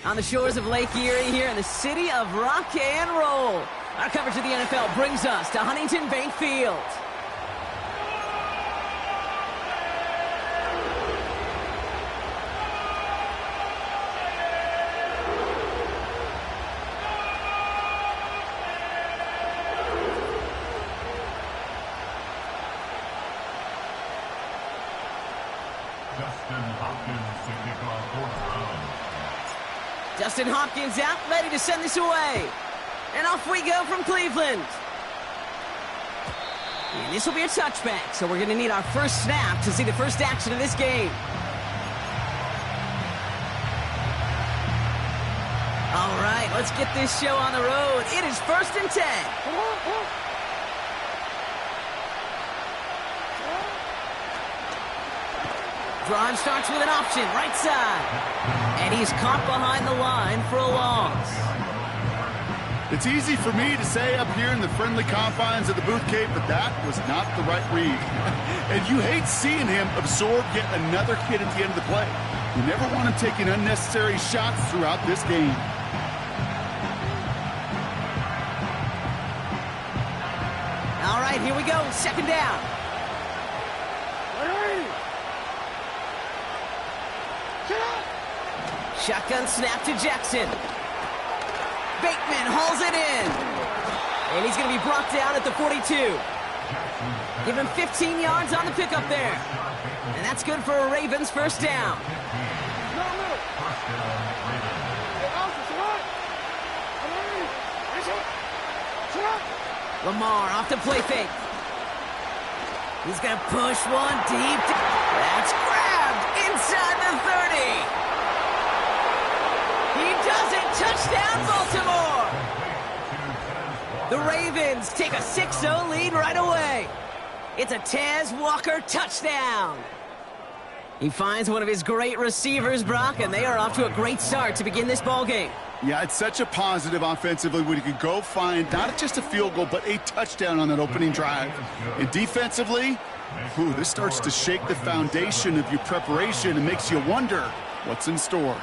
on the shores of Lake Erie here in the city of rock and roll. Our coverage of the NFL brings us to Huntington Bank Field. Justin Hopkins out, ready to send this away. And off we go from Cleveland. And this will be a touchback, so we're going to need our first snap to see the first action of this game. All right, let's get this show on the road. It is 1st and 10. Drive starts with an option, right side. And he's caught behind the line for a loss. It's easy for me to say up here in the friendly confines of the Booth Cave, but that was not the right read. And you hate seeing him absorb yet another hit at the end of the play. You never want him taking unnecessary shots throughout this game. All right, here we go, 2nd down. Shotgun snap to Jackson. Bateman hauls it in. And he's going to be brought down at the 42. Give him 15 yards on the pickup there. And that's good for a Ravens first down. Lamar off the play fake. He's going to push one deep. That's grabbed inside the 30. He does it! Touchdown, Baltimore! The Ravens take a 6-0 lead right away. It's a Tez Walker touchdown. He finds one of his great receivers, Brock, and they are off to a great start to begin this ballgame. Yeah, it's such a positive offensively when you can go find not just a field goal, but a touchdown on that opening drive. And defensively, this starts to shake the foundation of your preparation and makes you wonder what's in store.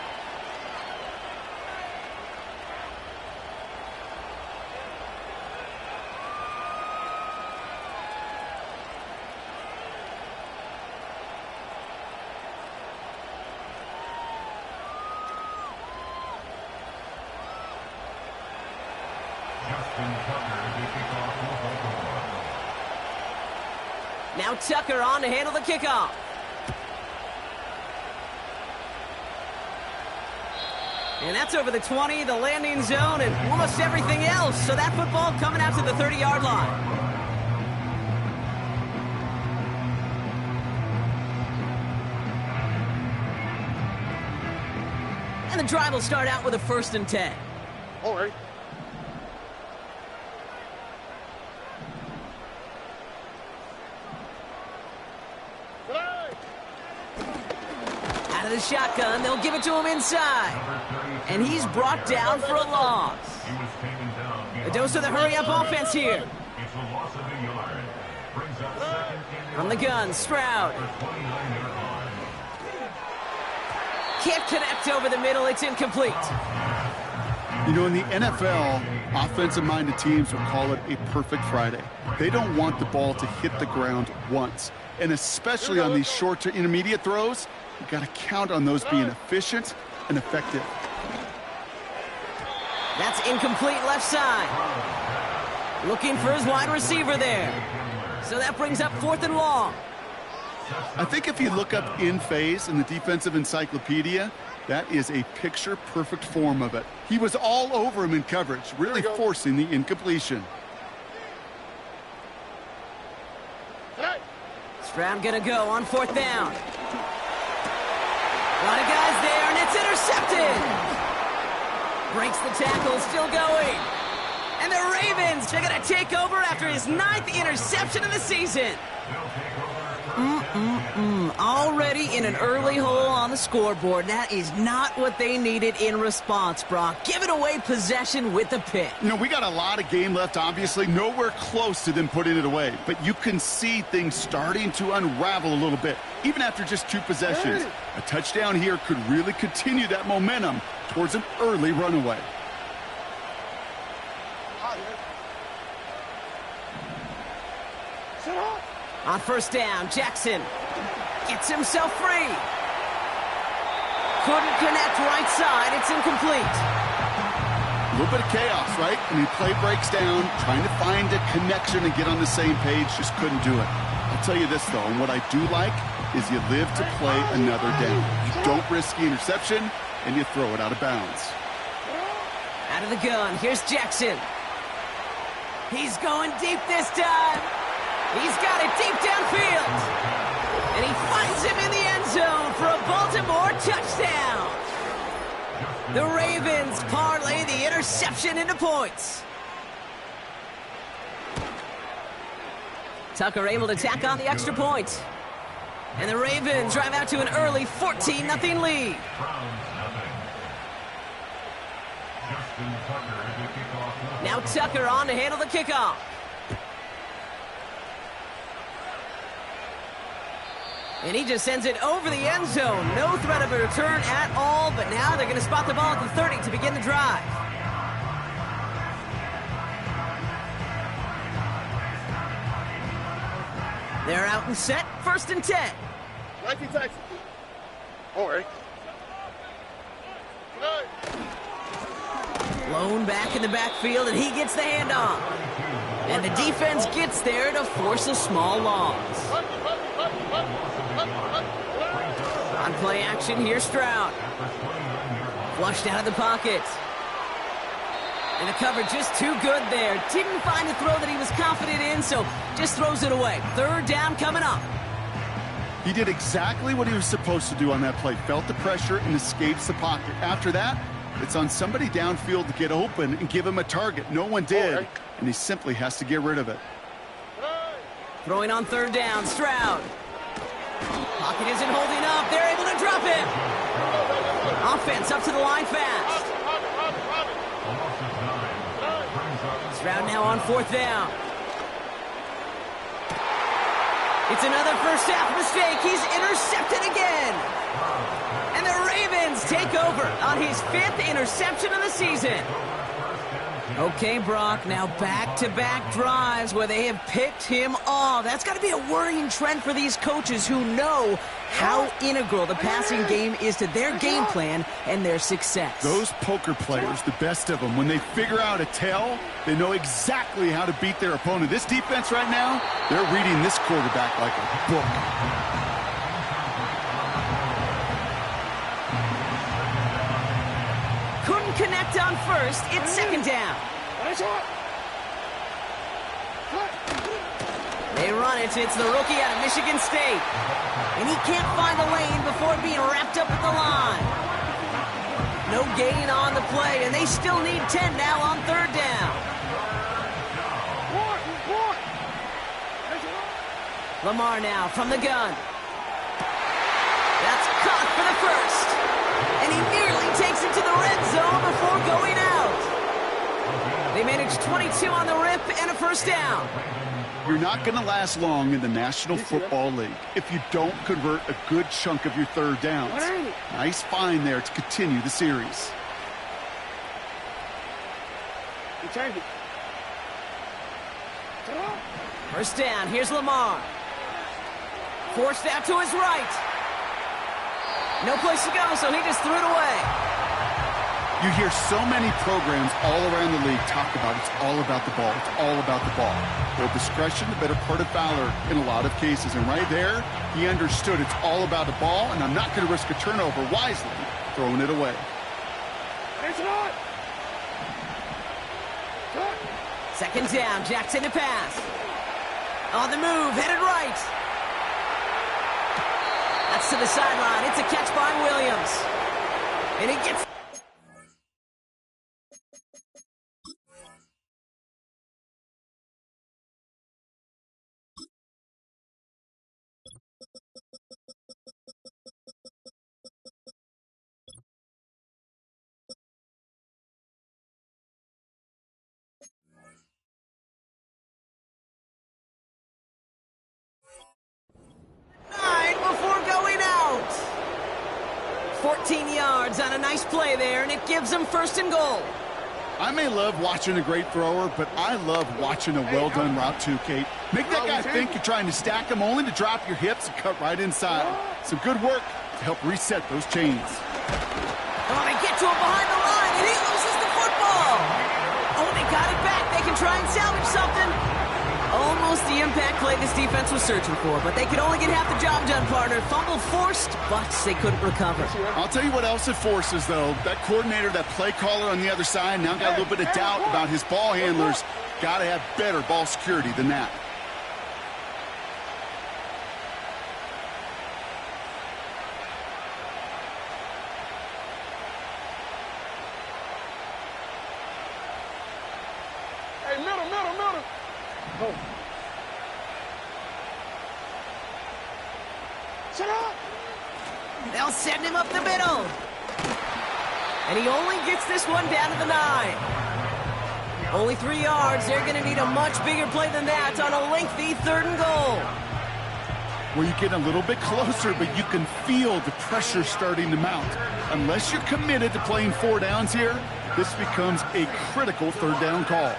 Now Tucker on to handle the kickoff. And that's over the 20, the landing zone, and almost everything else. So that football coming out to the 30-yard line. And the drive will start out with a 1st and 10. All right. Out of the shotgun, they'll give it to him inside. And he's brought down for a loss. A dose of the hurry-up offense here. From the gun, Stroud. Can't connect over the middle, it's incomplete. You know, in the NFL, offensive-minded teams will call it a perfect Friday. They don't want the ball to hit the ground once. And especially on these short to intermediate throws, you got to count on those being efficient and effective. That's incomplete left side. Looking for his wide receiver there. So that brings up 4th and long. I think if you look up in phase in the defensive encyclopedia, that is a picture-perfect form of it. He was all over him in coverage, really forcing the incompletion. Stroud gonna go on 4th down. A lot of guys there, and it's intercepted. Breaks the tackle, still going. And the Ravens are gonna take over after his 9th interception of the season. Already in an early hole on the scoreboard. That is not what they needed in response, Brock. Giving away possession with the pick. You know, we got a lot of game left, obviously. Nowhere close to them putting it away. But you can see things starting to unravel a little bit, even after just 2 possessions. A touchdown here could really continue that momentum towards an early runaway. On first down, Jackson gets himself free. Couldn't connect right side. It's incomplete. A little bit of chaos, right? I mean, play breaks down, trying to find a connection and get on the same page, just couldn't do it. I'll tell you this, though, and what I do like is you live to play another down. You don't risk the interception, and you throw it out of bounds. Out of the gun, here's Jackson. He's going deep this time. He's got it deep downfield. And he finds him in the end zone for a Baltimore touchdown. The Ravens parlay the interception into points. Tucker able to tack on the extra point. And the Ravens drive out to an early 14-0 lead. Now Tucker on to handle the kickoff. And he just sends it over the end zone. No threat of a return at all, but now they're going to spot the ball at the 30 to begin the drive. They're out and set, 1st and 10. All right. Blown back in the backfield, and he gets the handoff. And the defense gets there to force a small loss. On play action, here's Stroud. Flushed out of the pocket. And the coverage just too good there. Didn't find a throw that he was confident in, so just throws it away. 3rd down coming up. He did exactly what he was supposed to do on that play. Felt the pressure and escapes the pocket. After that, it's on somebody downfield to get open and give him a target. No one did, and he simply has to get rid of it. Throwing on 3rd down, Stroud. Pocket isn't holding up. They're able to drop him. Offense up to the line fast. Stroud now on 4th down. It's another first half mistake. He's intercepted again. And the Ravens take over on his 5th interception of the season. Okay, Brock, now back-to-back drives where they have picked him off. That's got to be a worrying trend for these coaches who know how integral the passing game is to their game plan and their success. Those poker players, the best of them, when they figure out a tell, they know exactly how to beat their opponent. This defense right now, they're reading this quarterback like a book. Connect on 1st, it's 2nd down. They run it, it's the rookie out of Michigan State. And he can't find the lane before being wrapped up at the line. No gain on the play, and they still need 10 now on 3rd down. Lamar now from the gun. That's caught for the 1st. And he nearly takes it to the red zone before going out. They managed 22 on the rip and a 1st down. You're not going to last long in the National Football League if you don't convert a good chunk of your 3rd downs. Nice find there to continue the series. First down, here's Lamar. Forced out to his right. No place to go, so he just threw it away. You hear so many programs all around the league talk about it's all about the ball. It's all about the ball. Well, discretion, the better part of valor in a lot of cases. And right there, he understood it's all about the ball, and I'm not going to risk a turnover wisely, throwing it away. 2nd down, Jackson to pass. On the move, headed right. That's to the sideline. It's a catch by Williams. And he gets... before going out. 14 yards legs on a nice play there, and it gives them first and goal. I may love watching a great thrower, but I love watching a well-done route too, Kate. Make that guy think you're trying to stack him, only to drop your hips and cut right inside. Some good work to help reset those chains. Oh, they get to him behind the line, and he loses the football. Oh, they got it back. They can try and salvage something. Almost the impact play this defense was searching for, but they could only get half the job done, partner. Fumble forced, but they couldn't recover. I'll tell you what else it forces, though. That coordinator, that play caller on the other side, now got a little bit of doubt about his ball handlers. Got to have better ball security than that. Hey, middle. Oh. Shut up! They'll send him up the middle. And he only gets this one down to the 9. Only 3 yards. They're going to need a much bigger play than that on a lengthy 3rd and goal. Well, you get a little bit closer, but you can feel the pressure starting to mount. Unless you're committed to playing 4 downs here, this becomes a critical 3rd down call.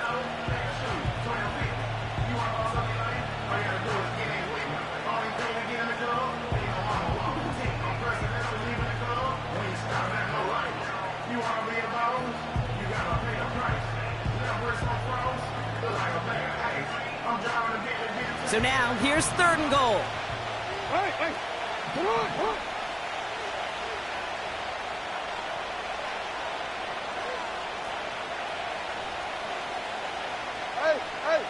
So now, here's 3rd and goal. Hey, come on. Hey.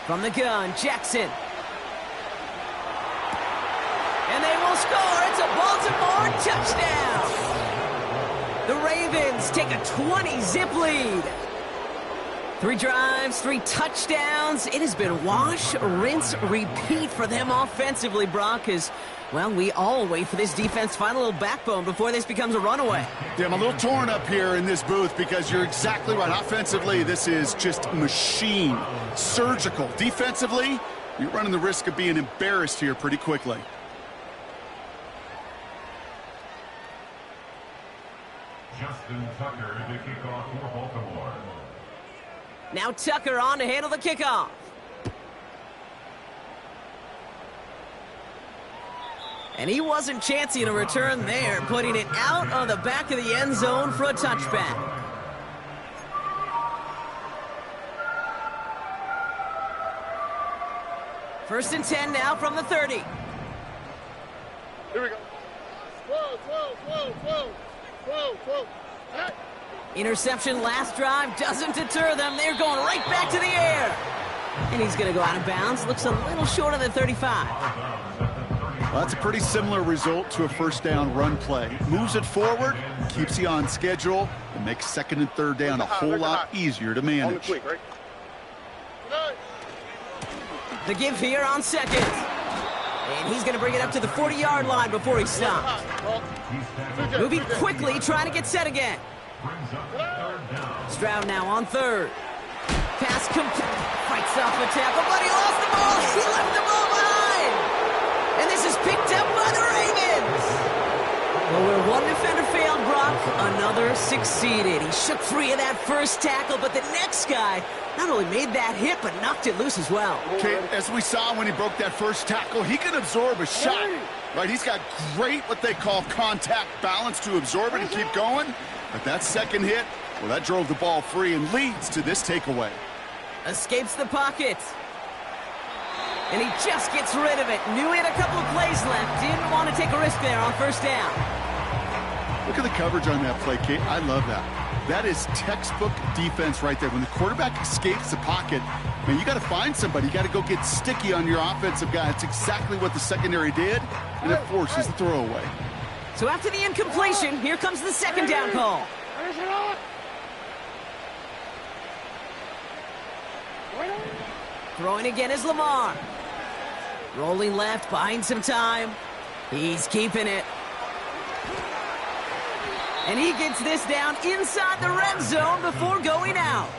From the gun, Jackson. And they will score. It's a Baltimore touchdown. The Ravens take a 20-zip lead. 3 drives, 3 touchdowns. It has been wash, rinse, repeat for them offensively, Brock, as, well, we all wait for this defense to find a little backbone before this becomes a runaway. Yeah, I'm a little torn up here in this booth because you're exactly right. Offensively, this is just machine, surgical. Defensively, you're running the risk of being embarrassed here pretty quickly. Justin Tucker to kick off for Baltimore. Now Tucker on to handle the kickoff. And he wasn't chancing a return there, putting it out on the back of the end zone for a touchback. First and 10 now from the 30. Here we go. Whoa. Hey. Interception last drive doesn't deter them. They're going right back to the air. And he's going to go out of bounds. Looks a little short of the 35. Well, that's a pretty similar result to a 1st down run play. Moves it forward, keeps you on schedule, and makes 2nd and 3rd down a whole lot easier to manage. Quick, right? The give here on 2nd. And he's going to bring it up to the 40-yard line before he stops. Moving quickly, trying to get set again. Stroud now on 3rd. Pass complete. Fights off a tackle, but he lost the ball. He left the ball behind. And this is picked up by the Ravens. Well, where one defender failed, Brock, another succeeded. He shook free of that first tackle, but the next guy not only made that hit, but knocked it loose as well. Okay, as we saw when he broke that first tackle, he can absorb a shot. Right, he's got great what they call contact balance to absorb it and keep going. But that second hit, well, that drove the ball free and leads to this takeaway. Escapes the pocket. And he just gets rid of it. Knew he had a couple of plays left. Didn't want to take a risk there on 1st down. Look at the coverage on that play, Kate. I love that. That is textbook defense right there. When the quarterback escapes the pocket, man, you got to find somebody. You got to go get sticky on your offensive guy. It's exactly what the secondary did, and it forces the throwaway. So after the incompletion, here comes the 2nd down call. Throwing again is Lamar. Rolling left, buying some time. He's keeping it. And he gets this down inside the red zone before going out.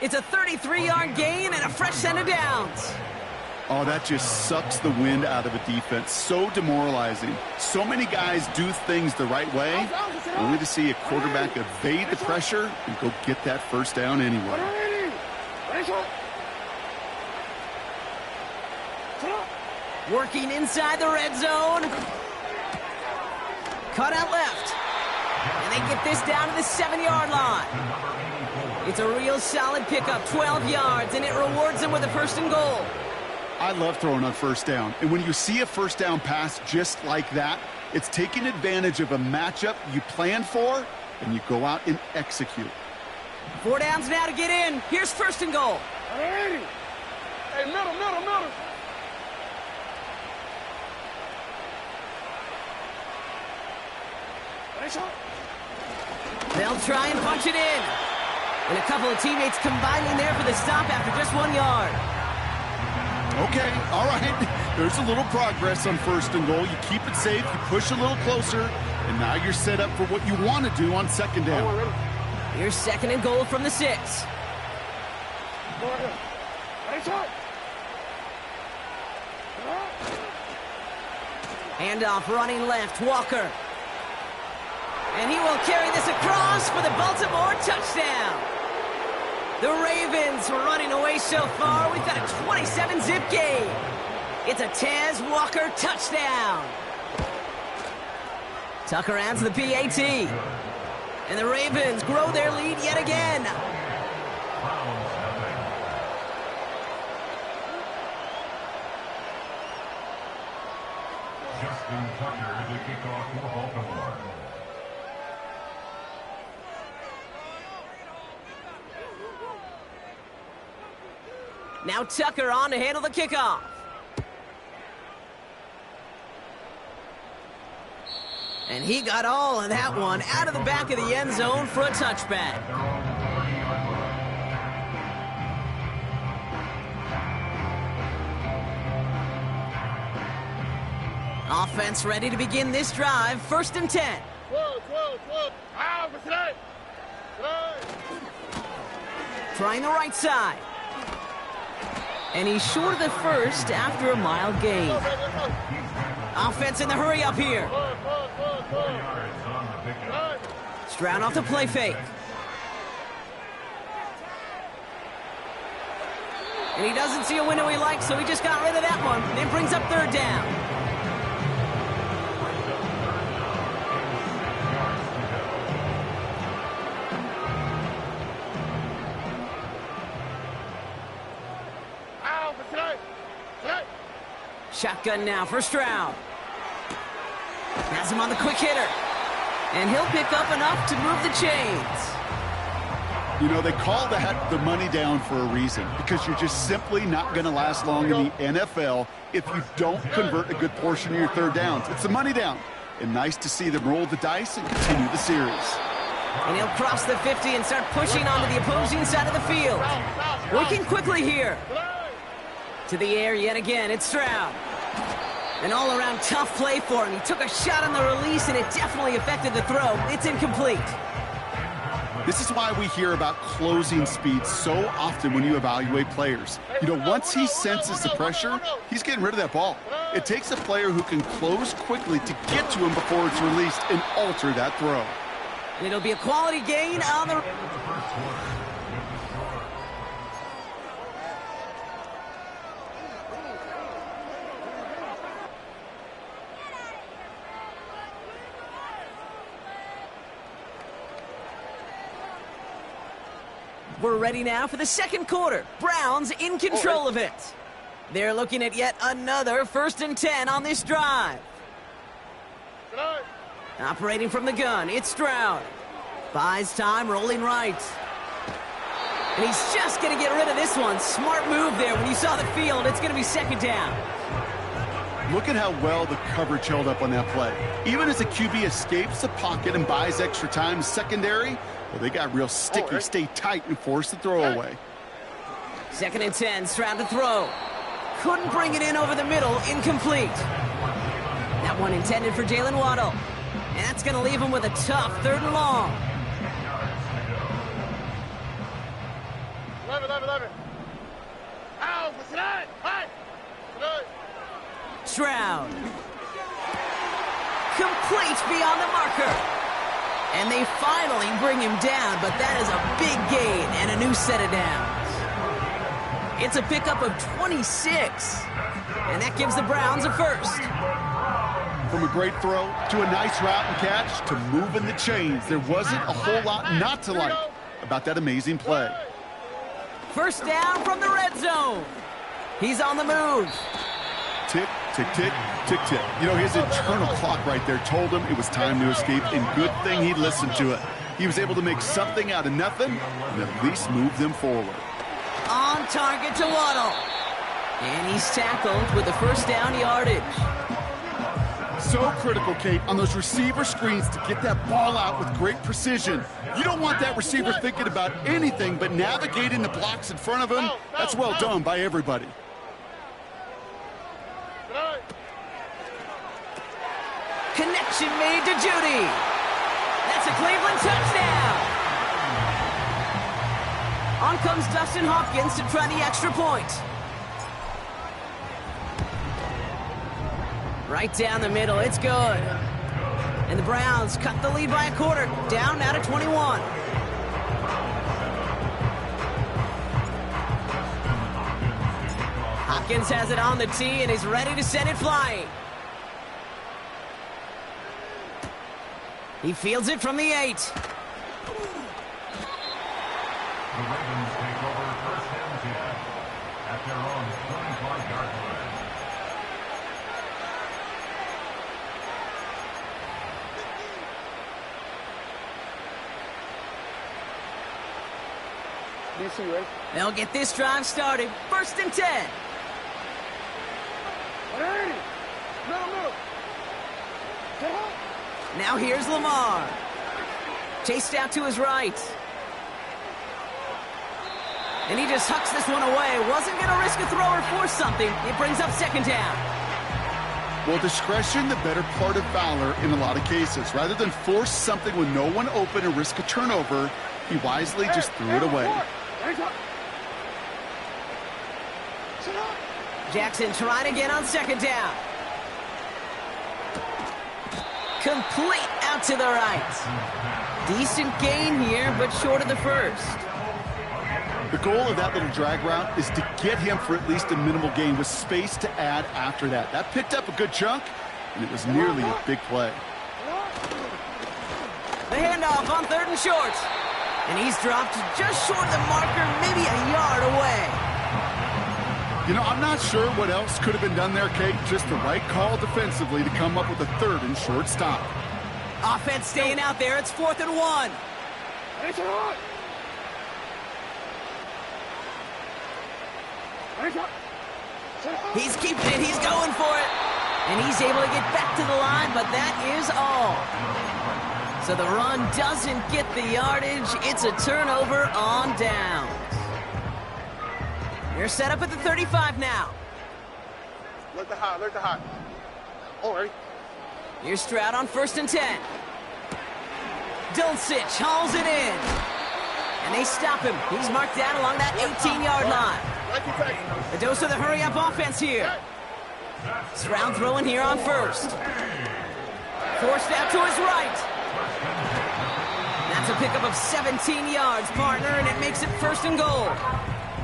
It's a 33-yard gain and a fresh set of downs. Oh, that just sucks the wind out of a defense. So demoralizing. So many guys do things the right way, only to see a quarterback evade the pressure and go get that first down anyway. Working inside the red zone. Cut out left. And they get this down to the 7-yard line. It's a real solid pickup, 12 yards, and it rewards them with a first and goal. I love throwing on first down. And when you see a first down pass just like that, it's taking advantage of a matchup you planned for, and you go out and execute. 4 downs now to get in. Here's first and goal. Hey, middle. They'll try and punch it in. And a couple of teammates combining there for the stop after just 1 yard. Okay, all right. There's a little progress on first and goal. You keep it safe, you push a little closer, and now you're set up for what you want to do on second down. Here's second and goal from the 6. Handoff running left, Walker. And he will carry this across for the Baltimore touchdown. The Ravens were running away so far. We've got a 27-zip game. It's a Tez Walker touchdown. Tucker adds the PAT. And the Ravens grow their lead yet again. Justin Tucker to kick off for Baltimore. Now Tucker on to handle the kickoff. And he got all of that one out of the back of the end zone for a touchback. Offense ready to begin this drive. First and 10. Trying the right side. And he's short of the first after a mild gain. Offense in the hurry up here. Stroud off the play fake. And he doesn't see a window he likes, so he just got rid of that one. Then brings up third down. Shotgun now for Stroud. Has him on the quick hitter. And he'll pick up enough to move the chains. You know, they call that the money down for a reason, because you're just simply not going to last long in the NFL if you don't convert a good portion of your third downs. It's the money down. And nice to see them roll the dice and continue the series. And he'll cross the 50 and start pushing onto the opposing side of the field. Working quickly here. To the air yet again, it's Stroud. An all-around tough play for him. He took a shot on the release, and it definitely affected the throw. It's incomplete. This is why we hear about closing speed so often when you evaluate players. You know, once he senses the pressure, he's getting rid of that ball. It takes a player who can close quickly to get to him before it's released and alter that throw. And it'll be a quality gain on the... We're ready now for the second quarter. Browns in control of it. They're looking at yet another first and 10 on this drive. Operating from the gun, it's Stroud. Buys time, rolling right. And he's just going to get rid of this one. Smart move there. When you saw the field, it's going to be second down. Look at how well the coverage held up on that play. Even as the QB escapes the pocket and buys extra time secondary, well, they got real sticky, stay tight, and force the throw away. Second and 10, Stroud to throw. Couldn't bring it in over the middle, incomplete. That one intended for Jalen Waddle. And that's going to leave him with a tough third and long. 11. Stroud. Complete beyond the marker. And they finally bring him down, but that is a big gain and a new set of downs. It's a pickup of 26. And that gives the Browns a first. From a great throw to a nice route and catch to moving the chains, there wasn't a whole lot not to like about that amazing play. First down from the red zone. He's on the move. Tick, tick, tick, tick, tick. You know, his internal clock right there told him it was time to escape, and good thing he listened to it. He was able to make something out of nothing and at least move them forward. On target to Waddle. And he's tackled with the first down yardage. So critical, Kate, on those receiver screens to get that ball out with great precision. You don't want that receiver thinking about anything but navigating the blocks in front of him. That's well done by everybody. Connection made to Judy. That's a Cleveland touchdown. On comes Dustin Hopkins to try the extra point. Right down the middle, it's good. And the Browns cut the lead by a quarter, down now to 21. Hopkins has it on the tee and is ready to send it flying. He fields it from the 8. The Ravens take over first and 10 at their own 25-yard line. DC, right? They'll get this drive started. First and 10. Middle. Now here's Lamar. Chased out to his right. And he just hucks this one away. Wasn't going to risk a throw or force something. It brings up second down. Well, discretion, the better part of valor in a lot of cases. Rather than force something with no one open and risk a turnover, he wisely just threw it away. Jackson trying again on second down. Complete out to the right. Decent gain here, but short of the first. The goal of that little drag route is to get him for at least a minimal gain with space to add after that. That picked up a good chunk, and it was nearly a big play. The handoff on third and short. And he's dropped just short of the marker, maybe a yard away. You know, I'm not sure what else could have been done there, Kate. Just the right call defensively to come up with a third and short stop. Offense staying out there. It's 4th and 1. He's keeping it. He's going for it. And he's able to get back to the line, but that is all. So the run doesn't get the yardage. It's a turnover on downs. They're set up at the 35 now. Look the high. Oh, ready? Here's Stroud on 1st and 10. Dulcich hauls it in. And they stop him. He's marked down along that 18-yard line. A dose of the hurry-up offense here. Stroud throwing here on 1st. Forced out to his right. That's a pickup of 17 yards, partner, and it makes it 1st and goal.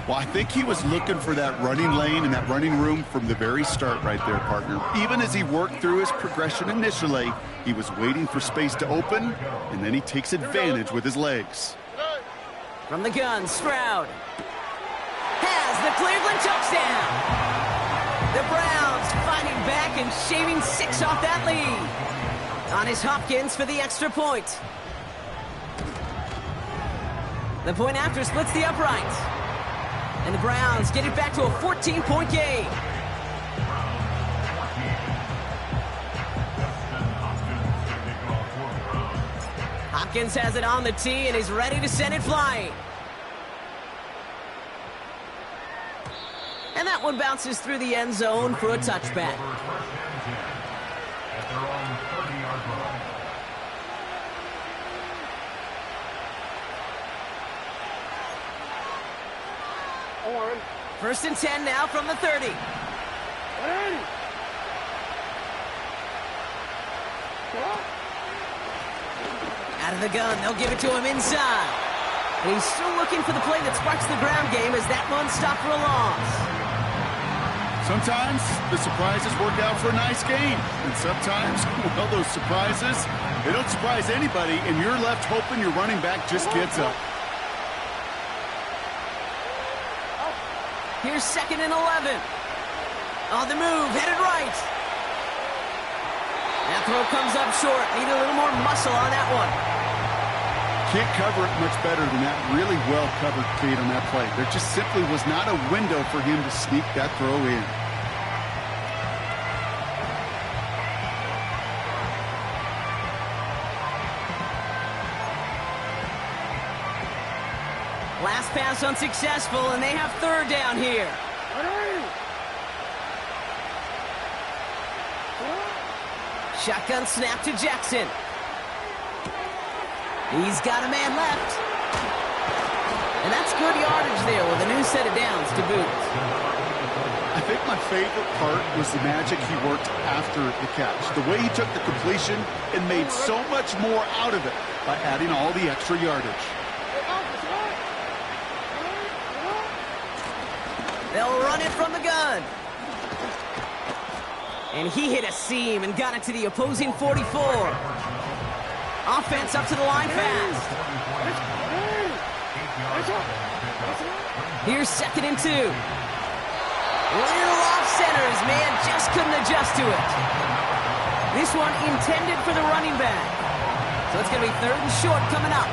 Well, I think he was looking for that running lane and that running room from the very start right there, partner. Even as he worked through his progression initially, he was waiting for space to open, and then he takes advantage with his legs. From the gun, Stroud has the Cleveland touchdown. The Browns fighting back and shaving 6 off that lead. On his Hopkins for the extra point. The point after splits the upright. And the Browns get it back to a 14-point game. Hopkins has it on the tee and is ready to send it flying. And that one bounces through the end zone for a touchback. At their own 30-yard line. Owen. 1st and 10 now from the 30. Out of the gun, they'll give it to him inside. And he's still looking for the play that sparks the ground game as that one stopped for a loss. Sometimes the surprises work out for a nice game. And sometimes, well, those surprises, they don't surprise anybody, and you're left hoping your running back just gets up. Here's 2nd and 11. On the move, headed right. That throw comes up short. Need a little more muscle on that one. Can't cover it much better than that. Really well covered, Kate, on that play. There just simply was not a window for him to sneak that throw in. Last pass unsuccessful, and they have 3rd down here. Shotgun snap to Jackson. He's got a man left. And that's good yardage there with a new set of downs to boot. I think my favorite part was the magic he worked after the catch. The way he took the completion and made so much more out of it by adding all the extra yardage. They'll run it from the gun. And he hit a seam and got it to the opposing 44. Offense up to the line fast. Here's 2nd and 2. Little off center. His man just couldn't adjust to it. This one intended for the running back. So it's going to be 3rd and short coming up.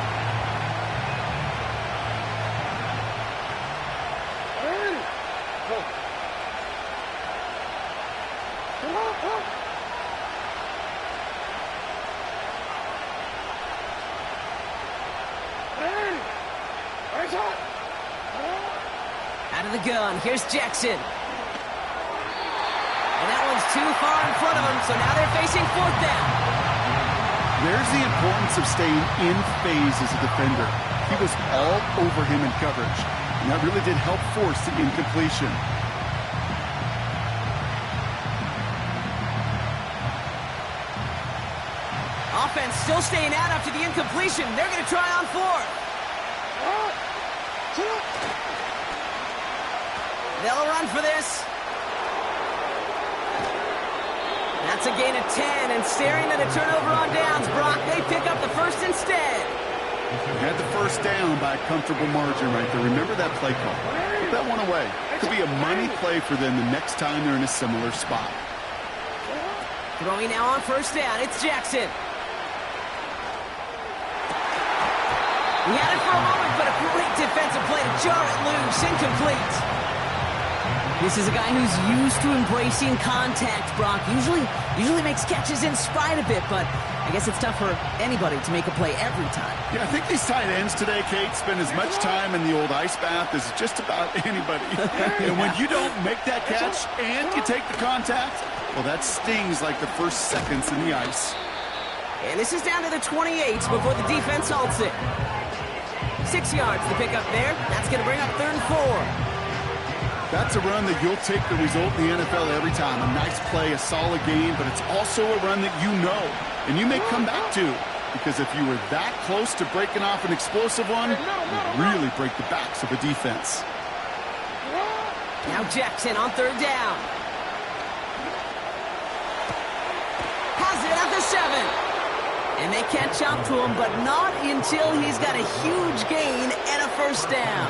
Out of the gun, here's Jackson. And that one's too far in front of him, so now they're facing 4th down. There's the importance of staying in phase as a defender. He was all over him in coverage, and that really did help force the incompletion. Offense still staying out after the incompletion. They're going to try on 4th. They'll run for this. That's a gain of 10, and staring at a turnover on downs, Brock, they pick up the 1st instead. Had the 1st down by a comfortable margin right there. Remember that play call. Put that one away. Could be a money play for them the next time they're in a similar spot. Throwing now on 1st down, it's Jackson. He had it for a moment, but a great defensive play to jar it loose, incomplete. This is a guy who's used to embracing contact, Brock. Usually makes catches in spite of it, but I guess it's tough for anybody to make a play every time. Yeah, I think these tight ends today, Kate, spend as much time in the old ice bath as just about anybody. And when you don't make that catch and you take the contact, well, that stings like the first seconds in the ice. And this is down to the 28 before the defense halts it. 6 yards to pick up there. That's going to bring up 3rd and 4. That's a run that you'll take the result in the NFL every time. A nice play, a solid game, but it's also a run that you know, and you may come back to, because if you were that close to breaking off an explosive one, you'd really break the backs of a defense. Now Jackson on 3rd down. Has it at the 7. And they catch up to him, but not until he's got a huge gain and a 1st down.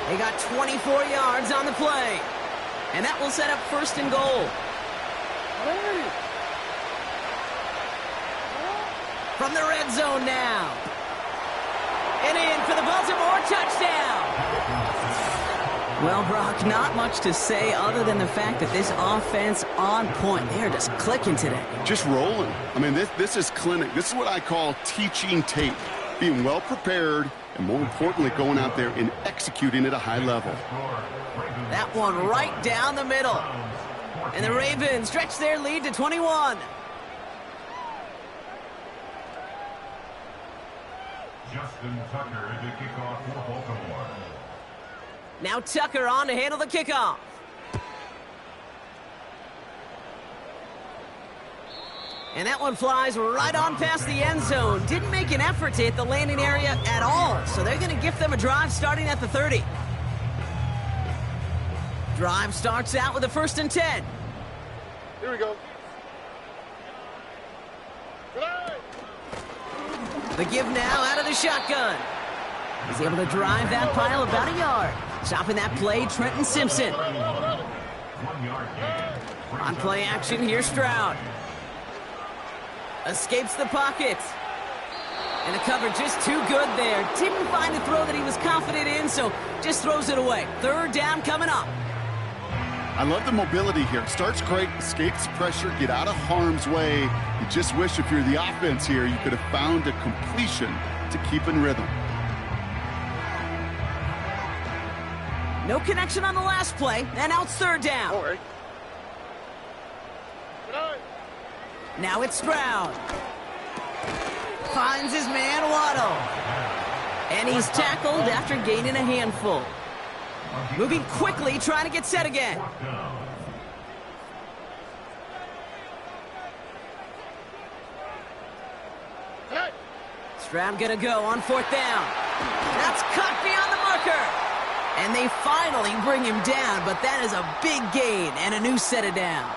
They got 24 yards on the play. And that will set up 1st and goal. From the red zone now. And in for the Baltimore touchdown. Well, Brock, not much to say other than the fact that this offense on point. They're just clicking today. Just rolling. I mean, this is clinic. This is what I call teaching tape. Being well prepared, and more importantly, going out there and executing at a high level. That one right down the middle. And the Ravens stretch their lead to 21. Justin Tucker, the kickoff for Baltimore. Now Tucker on to handle the kickoff. And that one flies right on past the end zone. Didn't make an effort to hit the landing area at all. So they're going to gift them a drive starting at the 30. Drive starts out with a 1st and 10. Here we go. The give now out of the shotgun. He's able to drive that pile about a yard. Stopping that play, Trenton Simpson. On play action, here's Stroud. Escapes the pocket. And the cover just too good there. Didn't find a throw that he was confident in, so just throws it away. 3rd down coming up. I love the mobility here. Starts great, escapes pressure, get out of harm's way. You just wish if you're the offense here, you could have found a completion to keep in rhythm. No connection on the last play, and now it's 3rd down. All right. Now it's Stroud. Finds his man, Waddle. And he's tackled after gaining a handful. Moving quickly, trying to get set again. Stroud gonna go on 4th down. That's cut beyond the marker. And they finally bring him down, but that is a big gain and a new set of downs.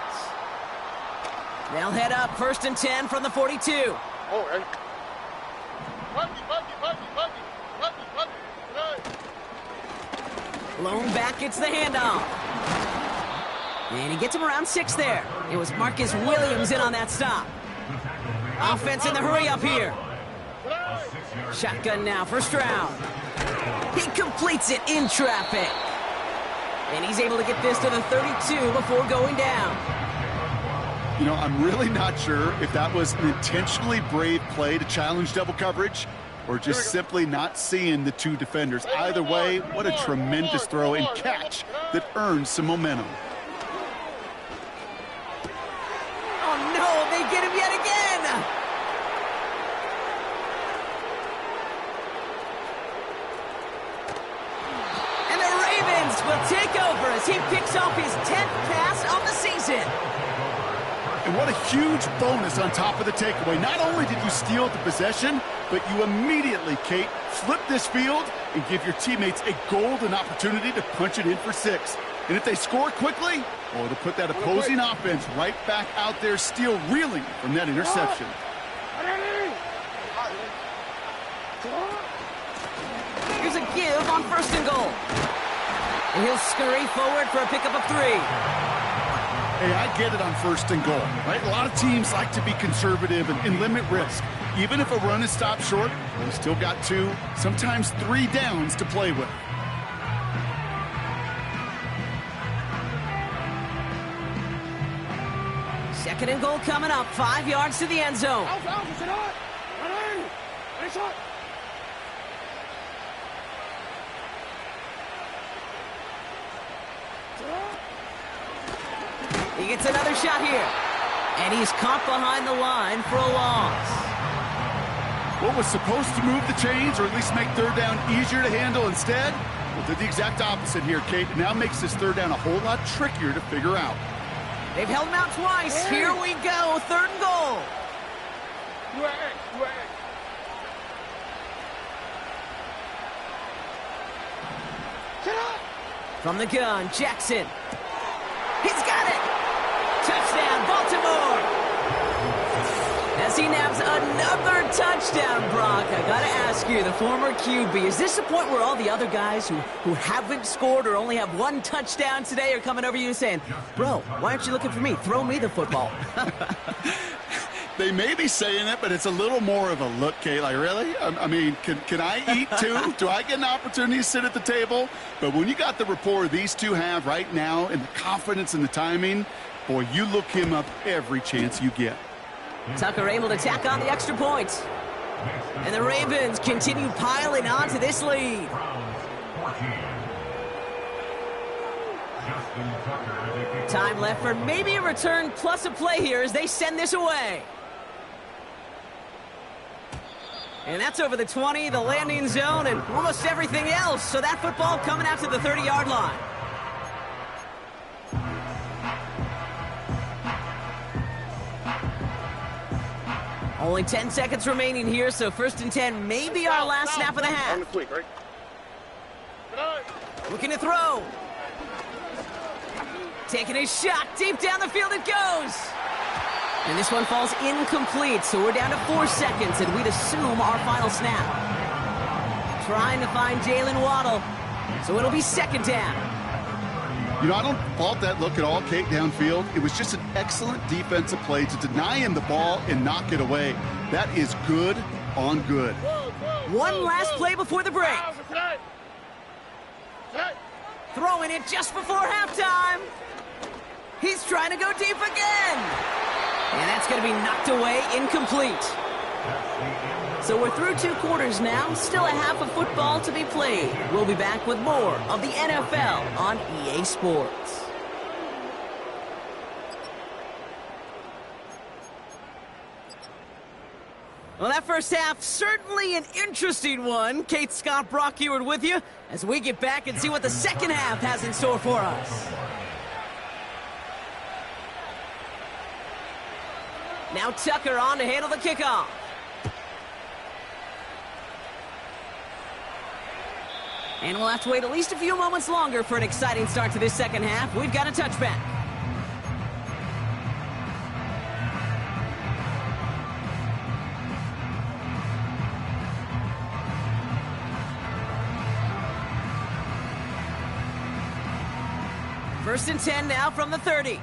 They'll head up 1st and 10 from the 42. All right. Blown back, gets the handoff. And he gets him around 6 there. It was Marcus Williams in on that stop. Offense in the hurry up here. Shotgun now for Stroud. He completes it in traffic. And he's able to get this to the 32 before going down. You know, I'm really not sure if that was an intentionally brave play to challenge double coverage or just simply not seeing the 2 defenders. Either way, what a tremendous throw and catch that earns some momentum. Oh, no, they get him yet again. And the Ravens will take over as he picks off his 10th pass of the season. And what a huge bonus on top of the takeaway. Not only did you steal the possession, but you immediately, Kate, flip this field and give your teammates a golden opportunity to punch it in for 6. And if they score quickly, well, to put that opposing offense right back out there, still reeling from that interception. Here's a give on 1st and goal. And he'll scurry forward for a pickup of 3. Hey, I get it on 1st and goal, right? A lot of teams like to be conservative and limit risk. Even if a run is stopped short, we still got 2, sometimes 3 downs to play with. Second and goal coming up, 5 yards to the end zone. He gets another shot here. And he's caught behind the line for a loss. What was supposed to move the chains or at least make 3rd down easier to handle instead? Well, did the exact opposite here, Kate. It now makes this 3rd down a whole lot trickier to figure out. They've held him out twice. Here we go, 3rd and goal. From the gun, Jackson. He's got it. Touchdown, Baltimore. As he naps another touchdown, Brock. I got to ask you, the former QB, is this the point where all the other guys who haven't scored or only have 1 touchdown today are coming over you saying, bro, why aren't you looking for me? Throw me the football. They may be saying it, but it's a little more of a look, Kate. Like, really? I mean, can I eat too? Do I get an opportunity to sit at the table? But when you got the rapport these 2 have right now and the confidence and the timing, boy, you look him up every chance you get. Tucker able to tack on the extra points. And the Ravens continue piling on to this lead. Time left for maybe a return plus a play here as they send this away. And that's over the 20, the landing zone, and almost everything else. So that football coming out to the 30-yard line. Only 10 seconds remaining here, so 1st and 10 may be our last snap of the half. On the quick, right? Looking to throw. Taking a shot. Deep down the field it goes. And this one falls incomplete, so we're down to 4 seconds, and we'd assume our final snap. Trying to find Jalen Waddle, so it'll be 2nd down. You know, I don't fault that look at all, Kate, downfield. It was just an excellent defensive play to deny him the ball and knock it away. That is good on good. One last play before the break. Throwing it just before halftime. He's trying to go deep again. And that's going to be knocked away, incomplete. So we're through 2 quarters now, still a half of football to be played. We'll be back with more of the NFL on EA Sports. Well, that first half, certainly an interesting one. Kate Scott, Brock Eward with you as we get back and see what the second half has in store for us. Now Tucker on to handle the kickoff. And we'll have to wait at least a few moments longer for an exciting start to this second half. We've got a touchback. First and 10 now from the 30.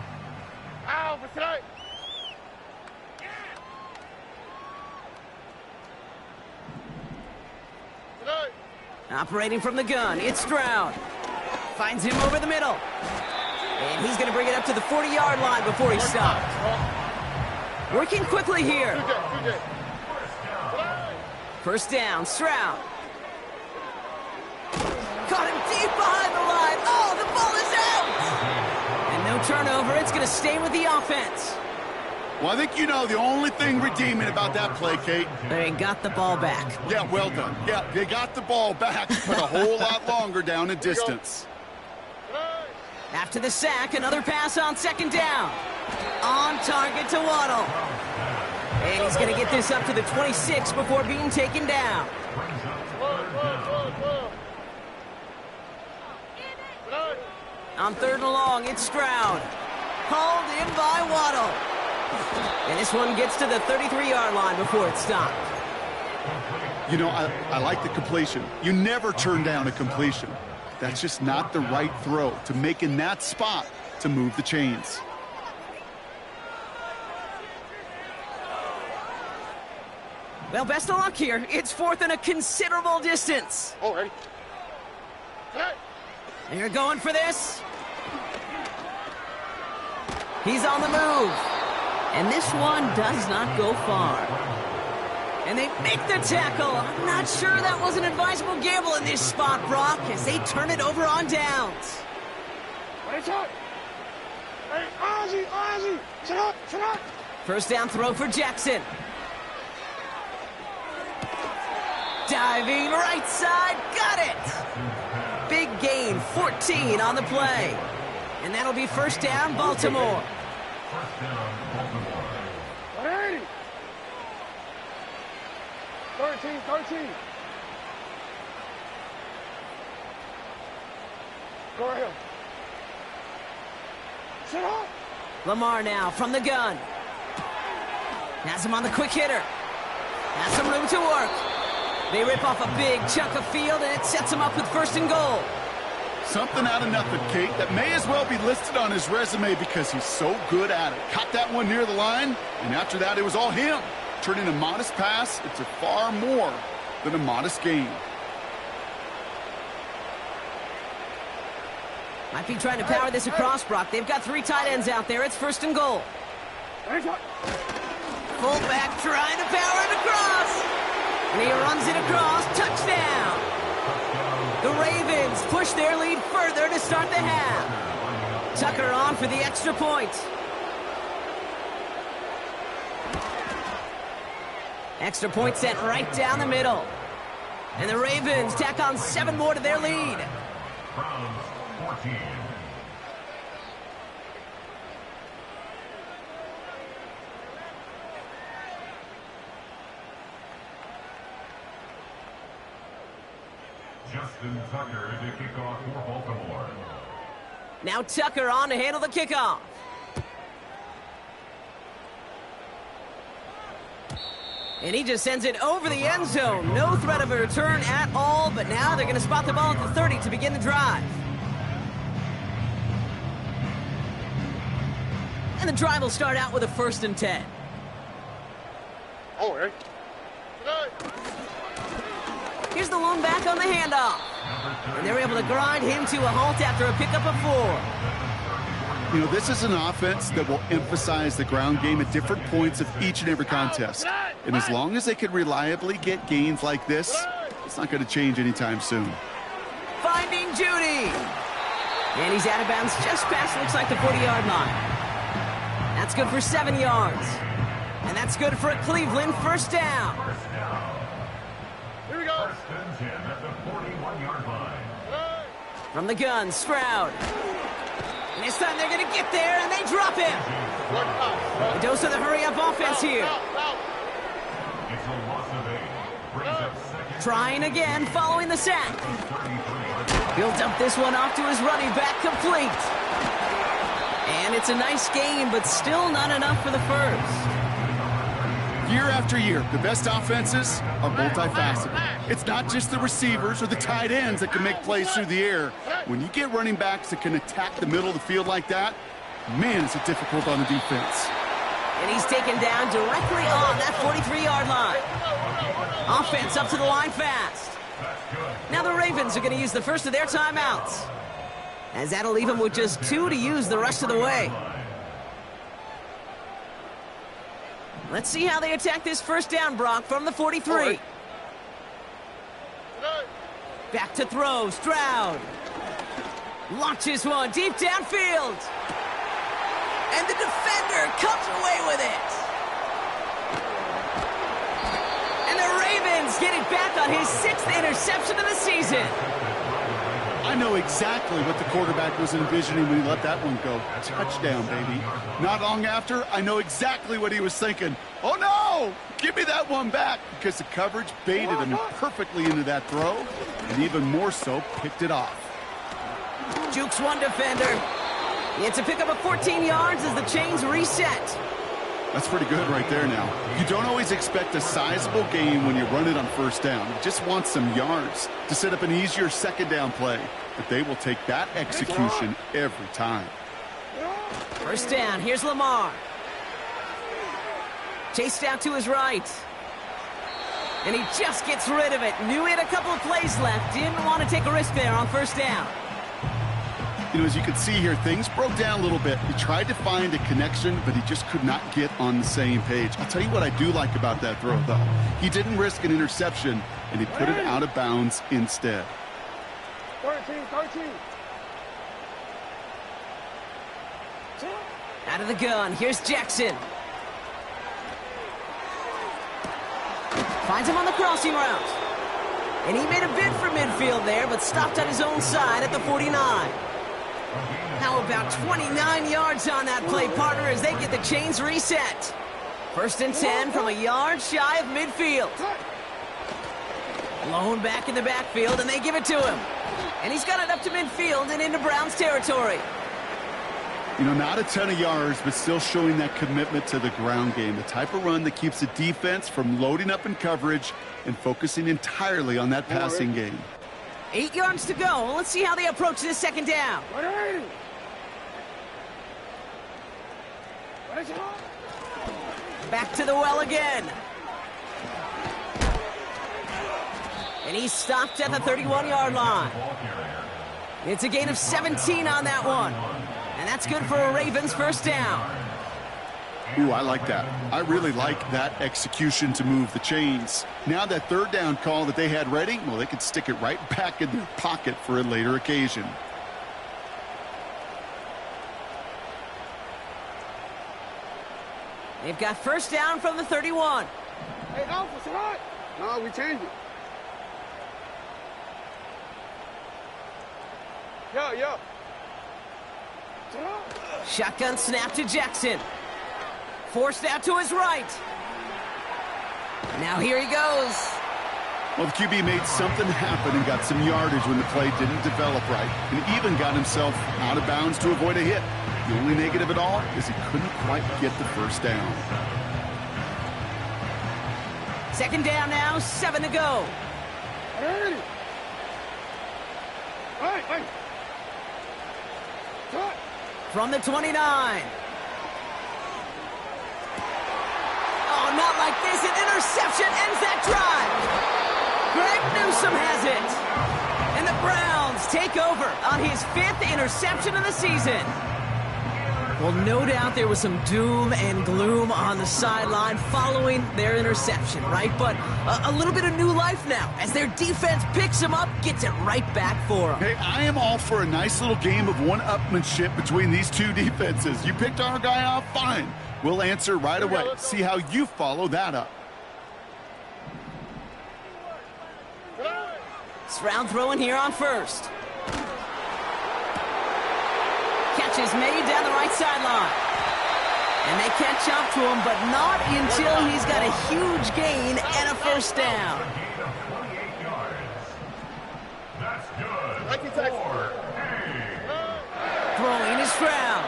Operating from the gun, it's Stroud. Finds him over the middle. And he's going to bring it up to the 40-yard line before he stopped. Working quickly here. First down, Stroud. Caught him deep behind the line. Oh, the ball is out! And no turnover, it's going to stay with the offense. Well, I think you know the only thing redeeming about that play, Kate. They got the ball back. Yeah, well done. Yeah, they got the ball back, but a whole lot longer down in distance. After the sack, another pass on 2nd down. On target to Waddle. And he's going to get this up to the 26 before being taken down. On 3rd and long, it's Stroud. Called in by Waddle. And this one gets to the 33-yard line before it's stopped. You know, I like the completion. You never turn down a completion. That's just not the right throw to make in that spot to move the chains. Well, best of luck here. It's 4th and a considerable distance. Oh, ready? They're going for this. He's on the move. And this one does not go far. And they make the tackle. I'm not sure that was an advisable gamble in this spot, Brock, as they turn it over on downs. First down throw for Jackson. Diving right side, got it. Big gain, 14 on the play. And that'll be first down, Baltimore. 13. Go ahead. Sit up. Lamar now from the gun. Has him on the quick hitter. Has some room to work. They rip off a big chunk of field, and it sets him up with 1st and goal. Something out of nothing, Kate, that may as well be listed on his resume because he's so good at it. Caught that one near the line, and after that, it was all him. Turning a modest pass into far more than a modest gain. Might be trying to power this across, Brock. They've got 3 tight ends out there. It's 1st and goal. Fullback trying to power it across. And he runs it across. Touchdown. The Ravens push their lead further to start the half. Tucker on for the extra point. Extra point sent right down the middle. And the Ravens tack on 7 more to their lead. Browns 14. Justin Tucker to kick off for Baltimore. Now Tucker on to handle the kickoff. And he just sends it over the end zone. No threat of a return at all, but now they're going to spot the ball at the 30 to begin the drive. And the drive will start out with a 1st and 10. Oh, hey. Here's the lone back on the handoff. And they're able to grind him to a halt after a pickup of 4. You know, this is an offense that will emphasize the ground game at different points of each and every contest. And as long as they can reliably get gains like this, it's not going to change anytime soon. Finding Judy. And he's out of bounds just past, looks like, the 40-yard line. That's good for 7 yards. And that's good for a Cleveland 1st down. Here we go. 1st and 10 at the 41-yard line. From the gun, Stroud. And this time they're going to get there, and they drop him. A dose of the hurry-up offense here. It's a loss of 8. Brings up 2nd. Trying again, following the sack. He'll dump this one off to his running back, complete. And it's a nice game, but still not enough for the 1st. Year after year, the best offenses are multifaceted. It's not just the receivers or the tight ends that can make plays through the air. When you get running backs that can attack the middle of the field like that, man, is it difficult on the defense. And he's taken down directly on that 43-yard line. Offense up to the line fast. Now the Ravens are going to use the first of their timeouts, as that'll leave them with just 2 to use the rest of the way. Let's see how they attack this 1st down, Brock, from the 43. Back to throw, Stroud. Launches one deep downfield. And the defender comes away with it. And the Ravens get it back on his 6th interception of the season. I know exactly what the quarterback was envisioning when he let that one go. Touchdown, baby. Not long after, I know exactly what he was thinking. Oh, no! Give me that one back, because the coverage baited him perfectly into that throw, and even more so, picked it off. Jukes one defender. It's a pickup of 14 yards as the chains reset. That's pretty good right there now. You don't always expect a sizable gain when you run it on 1st down. You just want some yards to set up an easier 2nd down play. But they will take that execution every time. 1st down, here's Lamar. Chased out to his right. And he just gets rid of it. Knew he had a couple of plays left. Didn't want to take a risk there on 1st down. You know, as you can see here, things broke down a little bit. He tried to find a connection, but he just could not get on the same page. I'll tell you what I do like about that throw, though. He didn't risk an interception, and he put it out of bounds instead. 13. Out of the gun, here's Jackson. Finds him on the crossing route. And he made a bid for midfield there, but stopped on his own side at the 49. How about 29 yards on that play, partner, as they get the chains reset. 1st and 10 from a yard shy of midfield. Lone back in the backfield, and they give it to him. And he's got it up to midfield and into Browns territory. You know, not a ton of yards, but still showing that commitment to the ground game. The type of run that keeps the defense from loading up in coverage and focusing entirely on that passing game. 8 yards to go. Let's see how they approach this 2nd down. Back to the well again. And he's stopped at the 31-yard line. It's a gain of 17 on that one. And that's good for a Ravens 1st down. Ooh, I like that. I really like that execution to move the chains. Now that 3rd down call that they had ready, well, they could stick it right back in their pocket for a later occasion. They've got 1st down from the 31. Hey, Alpha, it's all right. No, we changed it. Yeah. Shotgun snap to Jackson. Forced out to his right. Now here he goes. Well, the QB made something happen and got some yardage when the play didn't develop right, and even got himself out of bounds to avoid a hit. The only negative at all is he couldn't quite get the first down. Second down now, 7 to go. Hey! Hey, hey! Cut! From the 29. Oh, not like this. An interception ends that drive. Greg Newsome has it. And the Browns take over on his 5th interception of the season. Well, no doubt there was some doom and gloom on the sideline following their interception, right? But a little bit of new life now as their defense picks them up, gets it right back for them. Hey, I am all for a nice little game of one-upmanship between these two defenses. You picked our guy off, fine. We'll answer right away. See how you follow that up. Stroud throwing here on first. Catch is made down the right sideline. And they catch up to him, but not until he's got a huge gain and a first down. That's good. Throwing is Stroud.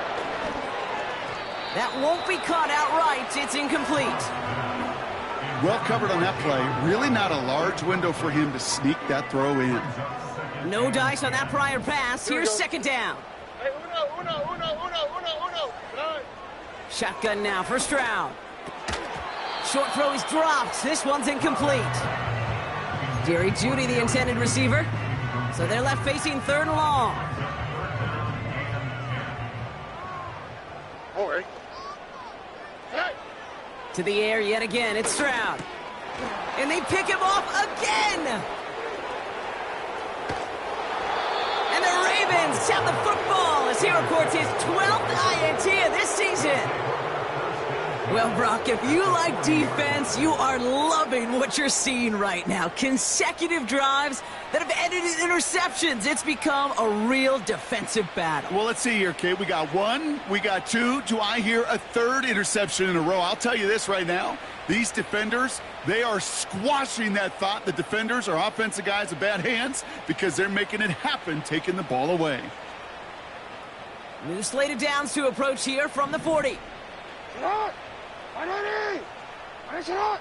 That won't be caught outright. It's incomplete. Well covered on that play. Really not a large window for him to sneak that throw in. No dice on that prior pass. Here's second down. Hey, uno. Right. Shotgun now for Stroud. Short throw is dropped. This one's incomplete. Jerry Jeudy, the intended receiver. So they're left facing 3rd and long. All right. Hey! To the air yet again. It's Stroud. And they pick him off again. And the Ravens have the football as he reports his 12th INT of this season. Well, Brock, if you like defense, you are loving what you're seeing right now. Consecutive drives that have ended in interceptions. It's become a real defensive battle. Well, let's see here, Kate. We got 1, we got 2. Do I hear a 3rd interception in a row? I'll tell you this right now. These defenders, they are squashing that thought. The defenders are offensive guys with bad hands because they're making it happen, taking the ball away. New slated downs to approach here from the 40. Shot! Shot!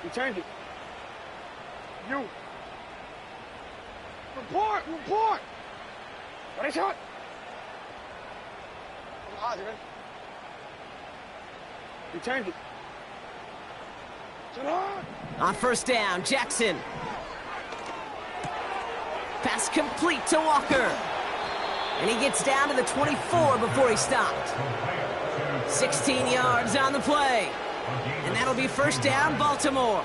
You change it. You. Report! Ready, shot! You change it. Shot! On first down, Jackson. Pass complete to Walker. And he gets down to the 24 before he stopped. 16 yards on the play. And that'll be first down, Baltimore.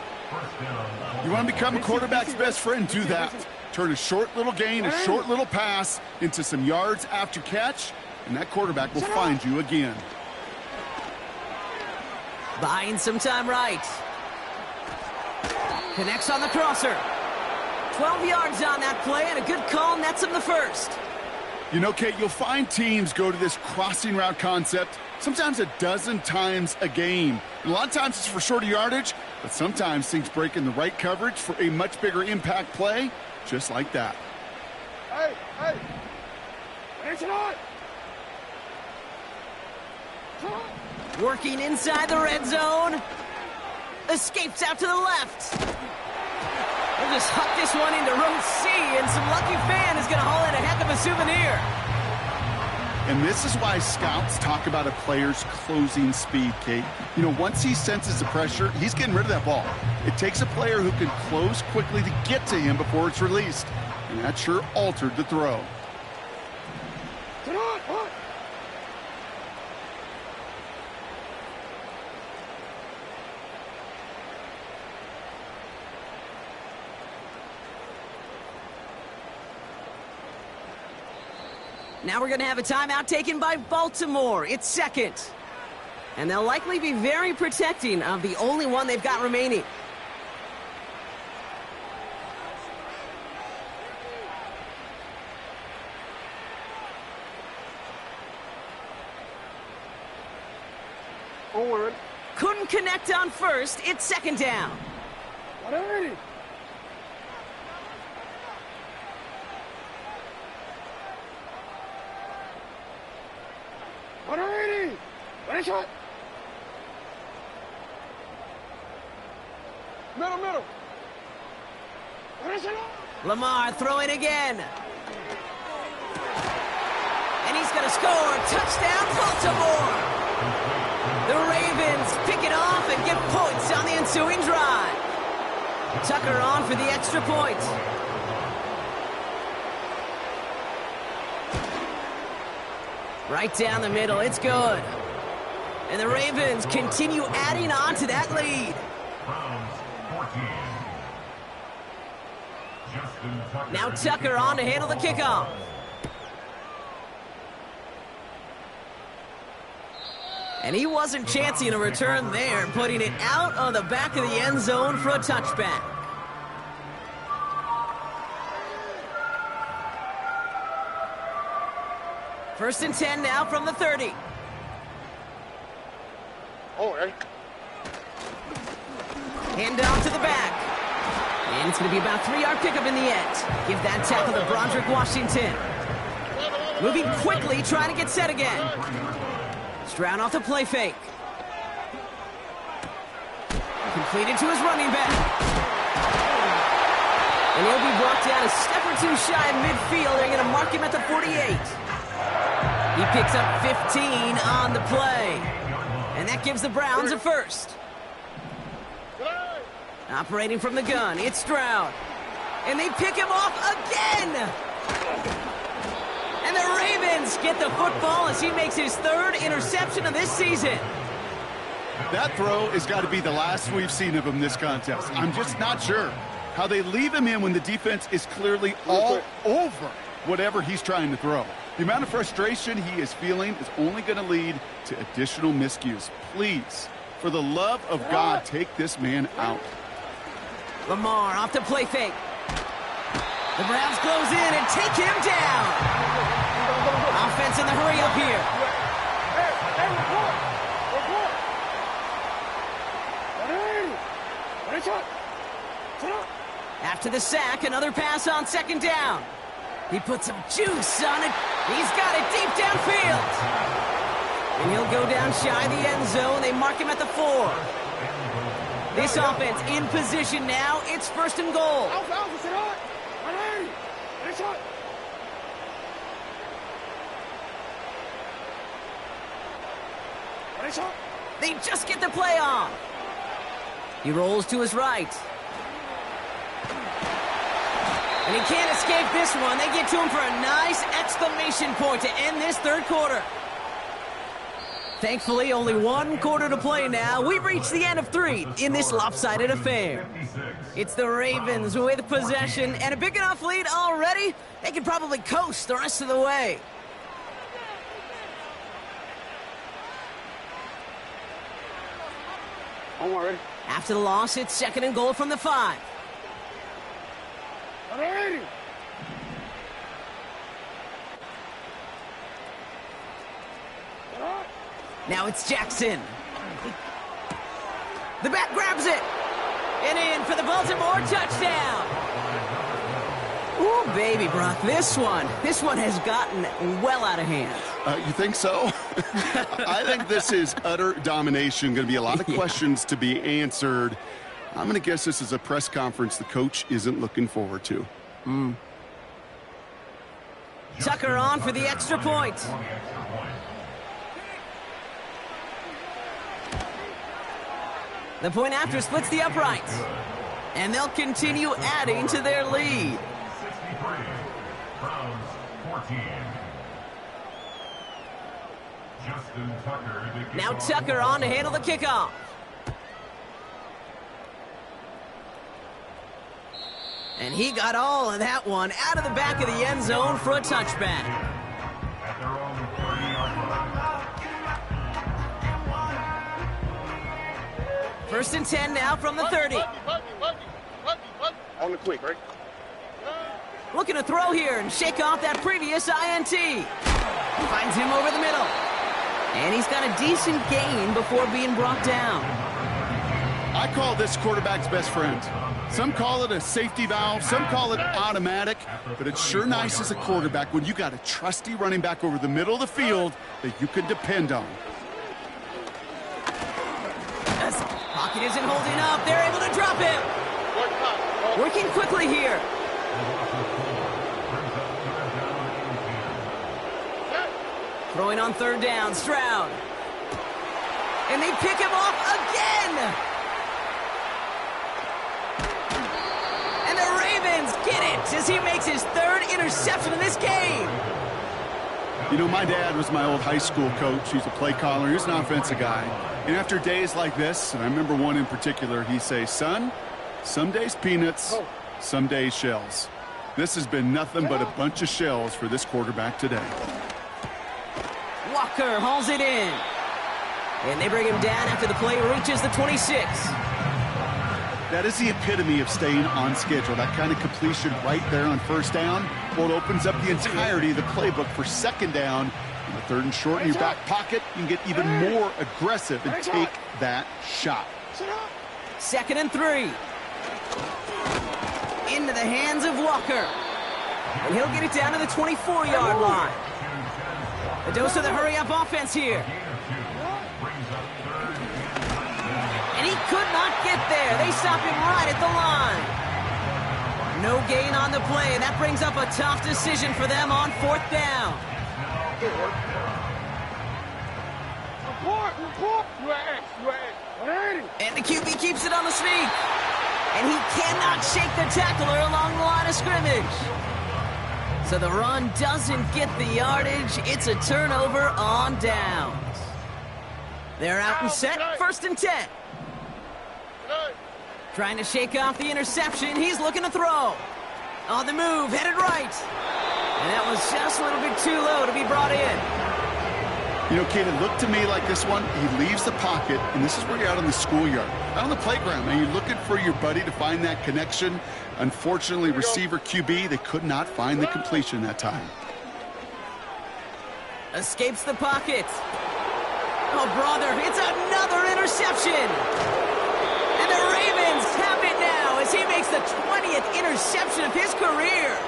You want to become a quarterback's best friend, do that. Turn a short little gain, a short little pass into some yards after catch, and that quarterback will find you again. Buying some time right. Connects on the crosser. 12 yards on that play, and a good call nets him the first. You know, Kate, you'll find teams go to this crossing route concept sometimes a dozen times a game. And a lot of times it's for shorter yardage, but sometimes things break in the right coverage for a much bigger impact play, just like that. Hey! Ready, shot! Working inside the red zone. Escapes out to the left. They'll just huck this one into row C, and some lucky fan is going to haul in a heck of a souvenir. And this is why scouts talk about a player's closing speed, Kate. You know, once he senses the pressure, he's getting rid of that ball. It takes a player who can close quickly to get to him before it's released. And that sure altered the throw. Now we're going to have a timeout taken by Baltimore. It's second. And they'll likely be very protecting of the only one they've got remaining. Onward. couldn't connect on first. It's second down. Alrighty. Alrighty. Ready, shot. Middle, middle. Ready, shot. Lamar throwing again. And he's going to score. Touchdown, Baltimore. The Ravens pick it off and get points on the ensuing drive. Tucker on for the extra point. Right down the middle, it's good. And the Ravens continue adding on to that lead. Browns 14. Now Tucker on to handle the kickoff. And he wasn't chancing a return there, putting it out on the back of the end zone for a touchback. First and 10 now from the 30. Oh, ready. Hand off to the back. And it's going to be about a 3-yard pickup in the end. Give that tackle to Broderick Washington. Moving quickly, trying to get set again. Stroud off the play fake. Completed to his running back. And he'll be brought down a step or two shy of midfield. They're going to mark him at the 48. He picks up 15 on the play. And that gives the Browns a first. Operating from the gun, it's Stroud. And they pick him off again. And the Ravens get the football as he makes his 3rd interception of this season. That throw has got to be the last we've seen of him this contest. I'm just not sure how they leave him in when the defense is clearly all over whatever he's trying to throw. The amount of frustration he is feeling is only going to lead to additional miscues. Please, for the love of God, take this man out. Lamar off the play fake. The Browns close in and take him down. Offense in the hurry up here. Hey, report. Report. Ready, shot. Sit up. After the sack, another pass on second down. He puts some juice on it. He's got it deep downfield. And he'll go down shy of the end zone. They mark him at the 4. This offense in position now. It's first and goal. Alpha, sit up. Ready. Ready, shot. Ready, shot. They just get the play off. He rolls to his right. And he can't escape this one. They get to him for a nice exclamation point to end this 3rd quarter. Thankfully, only 1 quarter to play now. We've reached the end of 3 in this lopsided affair. It's the Ravens with possession and a big enough lead already. They can probably coast the rest of the way. Ready. After the loss, it's 2nd and goal from the 5. Ready. Now it's Jackson. The back grabs it. And in for the Baltimore touchdown. Ooh, baby, Brock, this one has gotten well out of hand. You think so? I think this is utter domination. Going to be a lot of questions to be answered. I'm going to guess this is a press conference the coach isn't looking forward to. Tucker on for the extra point. The point after splits the uprights. And they'll continue adding to their lead. 63, Browns 14. Justin Tucker. Now Tucker on to handle the kickoff. And he got all of that one out of the back of the end zone for a touchback. At their own 30-yard line. First and 10 now from the 30. On the quick, right? Looking to throw here and shake off that previous INT. Finds him over the middle. And he's got a decent gain before being brought down. I call this quarterback's best friend. Some call it a safety valve, some call it automatic, but it's sure nice as a quarterback when you got a trusty running back over the middle of the field that you can depend on. As pocket isn't holding up, they're able to drop him. Working quickly here. Throwing on third down, Stroud. And they pick him off again. And the Ravens get it as he makes his third interception in this game. You know, my dad was my old high school coach. He's a play caller. He was an offensive guy. And after days like this, and I remember one in particular, he'd say, son, some days peanuts, some days shells. This has been nothing but a bunch of shells for this quarterback today. Walker hauls it in. And they bring him down after the play reaches the 26. That is the epitome of staying on schedule. That kind of completion right there on first down. Well, it opens up the entirety of the playbook for second down. In the third and short in your back pocket, you can get even more aggressive and take that shot. 2nd and 3. Into the hands of Walker. And he'll get it down to the 24-yard line. A dose of the hurry-up offense here. And he could not get there. They stop him right at the line. No gain on the play. That brings up a tough decision for them on 4th down. And the QB keeps it on the sneak. And he cannot shake the tackler along the line of scrimmage. So the run doesn't get the yardage. It's a turnover on downs. They're out and set. 1st and 10. Trying to shake off the interception. He's looking to throw. On the move, headed right. And that was just a little bit too low to be brought in. You know, kid, it looked to me like this one, he leaves the pocket, and this is where you're out on the schoolyard, out on the playground, and you're looking for your buddy to find that connection. Unfortunately, receiver QB, they could not find the completion that time. Escapes the pocket. Oh, brother, it's another interception. And the Ravens have it now as he makes the 20th interception of his career.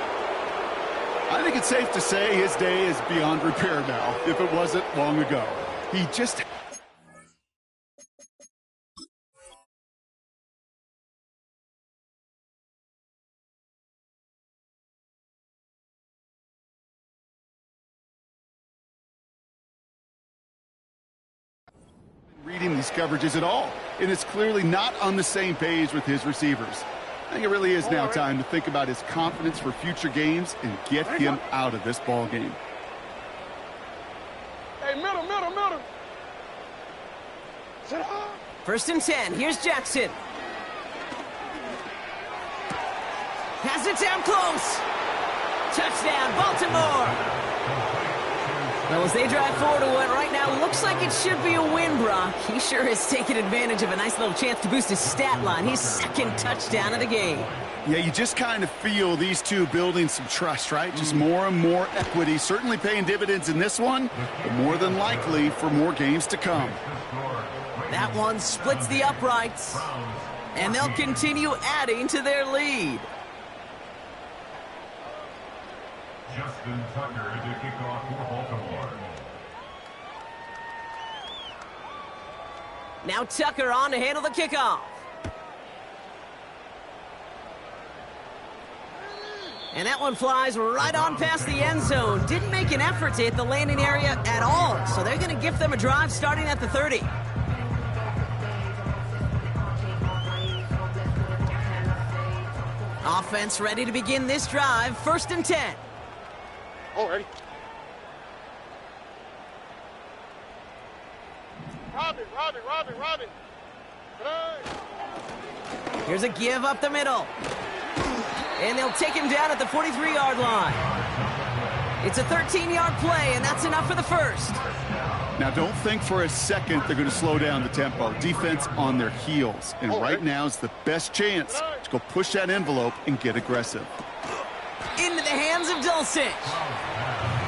I think it's safe to say his day is beyond repair now, if it wasn't long ago. He just... reading these coverages at all, and it's clearly not on the same page with his receivers. I think it really is now time to think about his confidence for future games and get him out of this ball game. Hey, middle. 1st and 10. Here's Jackson. Has it down close. Touchdown, Baltimore. Well, as they drive forward to what right now looks like it should be a win, Brock. He sure has taken advantage of a nice little chance to boost his stat line. His 2nd touchdown of the game. Yeah, you just kind of feel these two building some trust, right? Just more and more equity. Certainly paying dividends in this one, but more than likely for more games to come. That one splits the uprights, and they'll continue adding to their lead. Justin Tucker to kick off for Baltimore. Now Tucker on to handle the kickoff. And that one flies right on past the end zone. Didn't make an effort to hit the landing area at all. So they're going to give them a drive starting at the 30. Offense ready to begin this drive. 1st and 10. Already. Robin. Here's a give up the middle. And they'll take him down at the 43-yard line. It's a 13-yard play, and that's enough for the first. Now, don't think for a second they're going to slow down the tempo. Defense on their heels. And right now is the best chance to go push that envelope and get aggressive. Into the hands of Dulcich.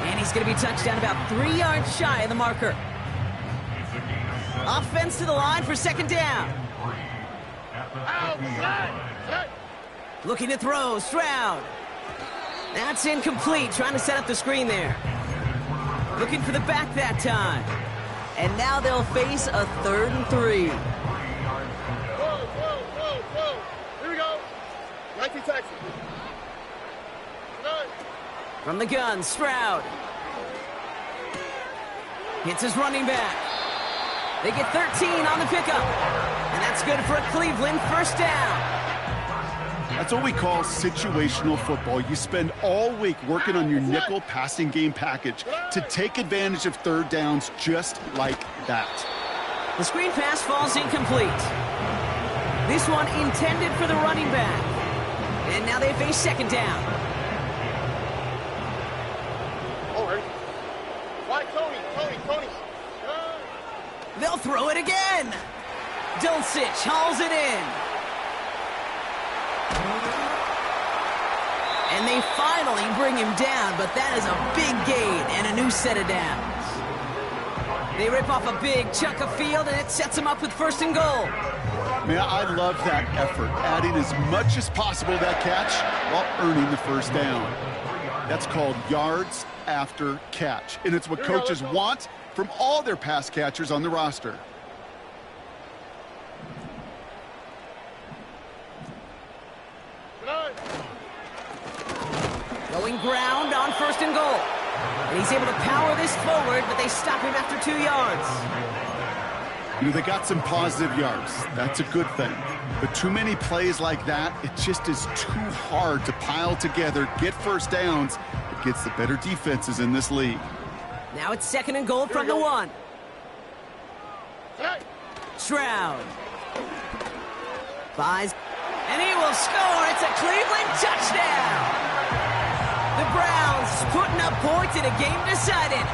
And he's going to be touched down about 3 yards shy of the marker. Offense to the line for second down. Looking to throw, Stroud. That's incomplete, trying to set up the screen there. Looking for the back that time. And now they'll face a 3rd and 3. Whoa. Here we go. 19 Texas. From the gun, Stroud. Hits his running back. They get 13 on the pickup. And that's good for a Cleveland first down. That's what we call situational football. You spend all week working on your nickel passing game package to take advantage of 3rd downs just like that. The screen pass falls incomplete. This one intended for the running back. And now they face second down. Oh, ready? Why, Tony. They'll throw it again. Dulcich hauls it in. And they finally bring him down, but that is a big gain and a new set of downs. They rip off a big chunk of field, and it sets them up with 1st and goal. Man, I love that effort, adding as much as possible to that catch while earning the 1st down. That's called yards after catch, and it's what coaches want from all their pass catchers on the roster. Going ground on 1st and goal. And he's able to power this forward, but they stop him after 2 yards. You know, they got some positive yards. That's a good thing. But too many plays like that, it just is too hard to pile together, get 1st downs against the better defenses in this league. Now it's 2nd and goal from the 1. Stroud. Buys. And he will score. It's a Cleveland touchdown. The Browns putting up points in a game decided.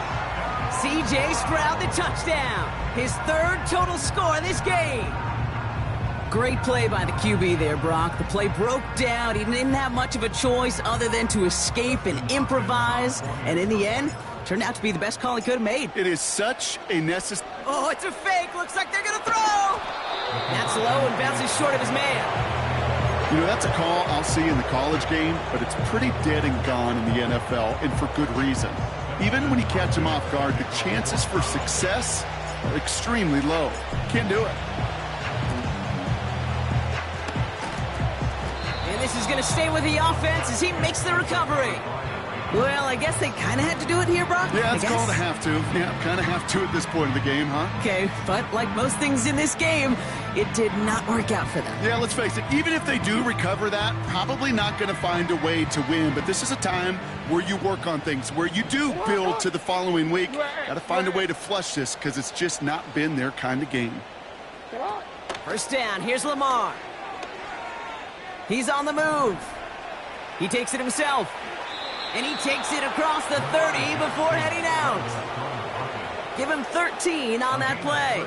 C.J. Stroud the touchdown. His 3rd total score this game. Great play by the QB there, Brock. The play broke down. He didn't have much of a choice other than to escape and improvise. And in the end, turned out to be the best call he could have made. It is such a necessary... Oh, it's a fake. Looks like they're going to throw. That's low and bounces short of his man. You know, that's a call I'll see in the college game, but it's pretty dead and gone in the NFL, and for good reason. Even when you catch him off guard, the chances for success are extremely low. Can't do it. And this is going to stay with the offense as he makes the recovery. Well, I guess they kind of had to do it here, Brock. Yeah, it's called a have to. Yeah, kind of have to at this point in the game, huh? Okay, but like most things in this game, it did not work out for them. Yeah, let's face it, even if they do recover that, probably not going to find a way to win. But this is a time where you work on things, where you do build to the following week. Got to find a way to flush this because it's just not been their kind of game. 1st down, here's Lamar. He's on the move. He takes it himself. And he takes it across the 30 before heading out. Give him 13 on that play.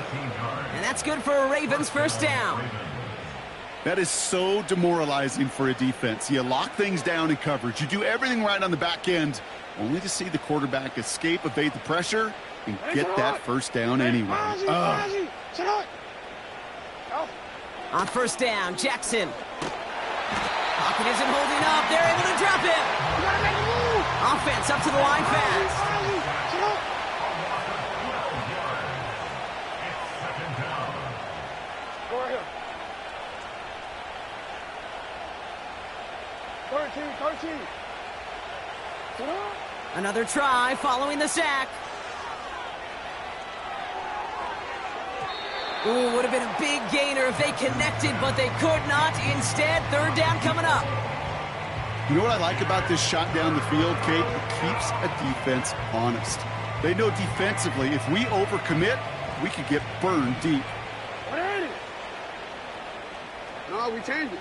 And that's good for a Ravens 1st down. That is so demoralizing for a defense. You lock things down in coverage. You do everything right on the back end, only to see the quarterback escape, evade the pressure, and get that 1st down anyway. On 1st down, Jackson. Pocket isn't holding up. They're able to drop him. Offense up to the line fast. Another try following the sack. Ooh, would have been a big gainer if they connected, but they could not. Instead, 3rd down coming up. You know what I like about this shot down the field, Kate? It keeps a defense honest. They know defensively, if we overcommit, we could get burned deep. No, we changed it.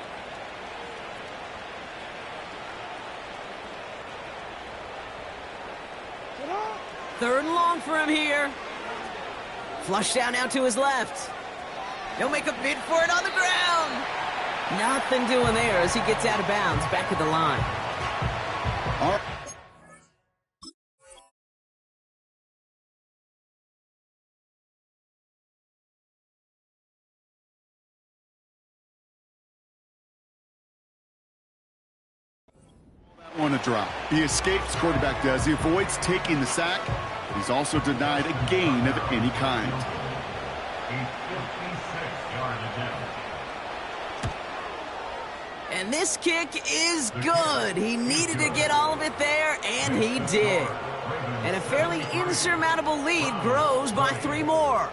Third and long for him here. Flush down now to his left. He'll make a bid for it on the ground. Nothing doing there as he gets out of bounds back at the line. All right. want to drop. He escapes, quarterback does. He avoids taking the sack, but he's also denied a gain of any kind. A 56-yard attempt. And this kick is good. He needed to get all of it there, and he did. And a fairly insurmountable lead grows by 3 more.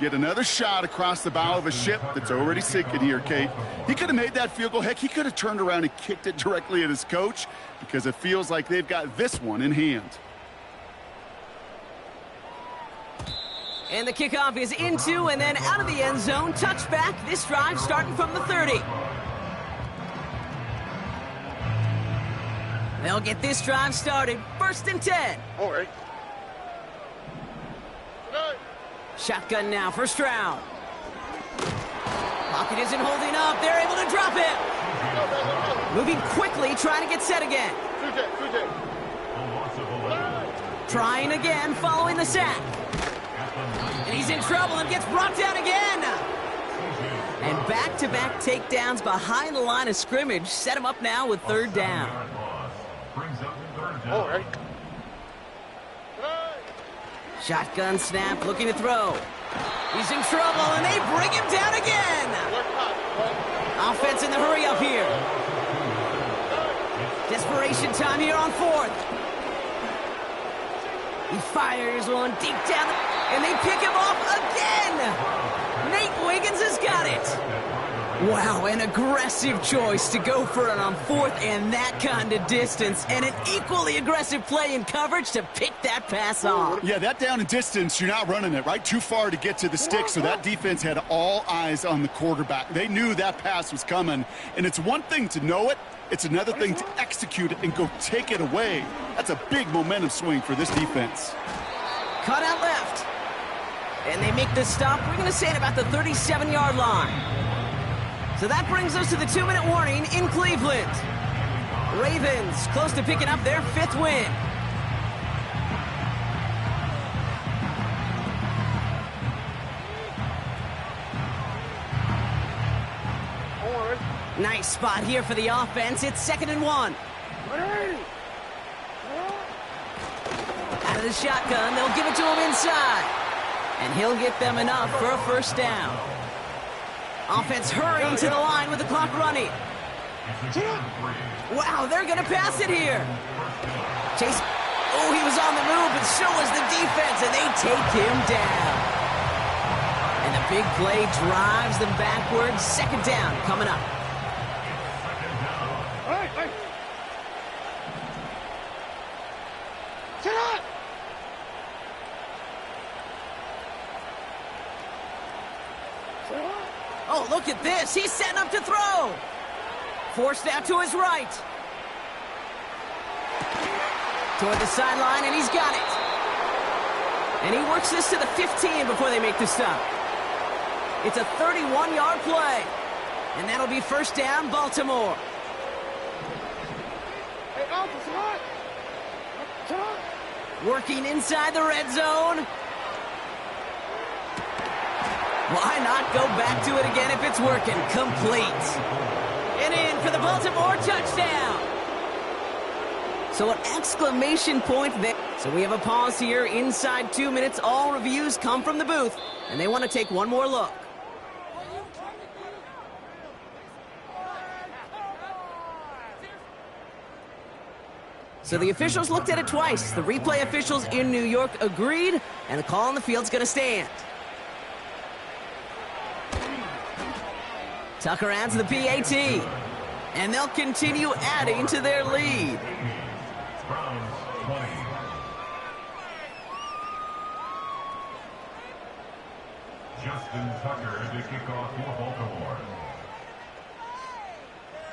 Yet another shot across the bow of a ship that's already sinking here, Kate. He could have made that field goal. Heck, he could have turned around and kicked it directly at his coach because it feels like they've got this one in hand. And the kickoff is into and then out of the end zone. Touchback. This drive starting from the 30. They'll get this drive started. 1st and 10. All right. Shotgun now, 1st round. Pocket isn't holding up. They're able to drop it. Moving quickly, trying to get set again. Trying again, following the sack. And he's in trouble and gets brought down again. And back-to-back takedowns behind the line of scrimmage set him up now with 3rd down. All right. Shotgun snap, looking to throw. He's in trouble, and they bring him down again. Offense in the hurry up here. Desperation time here on 4th. He fires one deep down, and they pick him off again. Nate Wiggins has got it. Wow, an aggressive choice to go for it on 4th and that kind of distance, and an equally aggressive play in coverage to pick that pass off. Yeah, that down and distance, you're not running it, right? Too far to get to the stick, so that defense had all eyes on the quarterback. They knew that pass was coming, and it's one thing to know it, it's another thing to execute it and go take it away. That's a big momentum swing for this defense. Cut out left. And they make the stop, we're going to say at about the 37-yard line. So that brings us to the 2-minute warning in Cleveland. Ravens close to picking up their 5th win. Nice spot here for the offense. It's 2nd and 1. Out of the shotgun, they'll give it to him inside. And he'll get them enough for a 1st down. Offense hurrying to the line with the clock running. Wow, they're going to pass it here. Chase, oh, he was on the move, but so was the defense, and they take him down. And the big play drives them backwards. 2nd down coming up. Oh, look at this. He's setting up to throw. Forced out to his right. Toward the sideline, and he's got it. And he works this to the 15 before they make the stop. It's a 31-yard play. And that'll be 1st down, Baltimore. Working inside the red zone. Why not go back to it again if it's working? Complete. And in for the Baltimore touchdown. So an exclamation point there. So we have a pause here inside 2 minutes. All reviews come from the booth, and they want to take one more look. So the officials looked at it twice. The replay officials in New York agreed, and the call on the field's going to stand. Tucker adds the PAT, and they'll continue adding to their lead. Browns 20. Justin Tucker to kick off for Baltimore.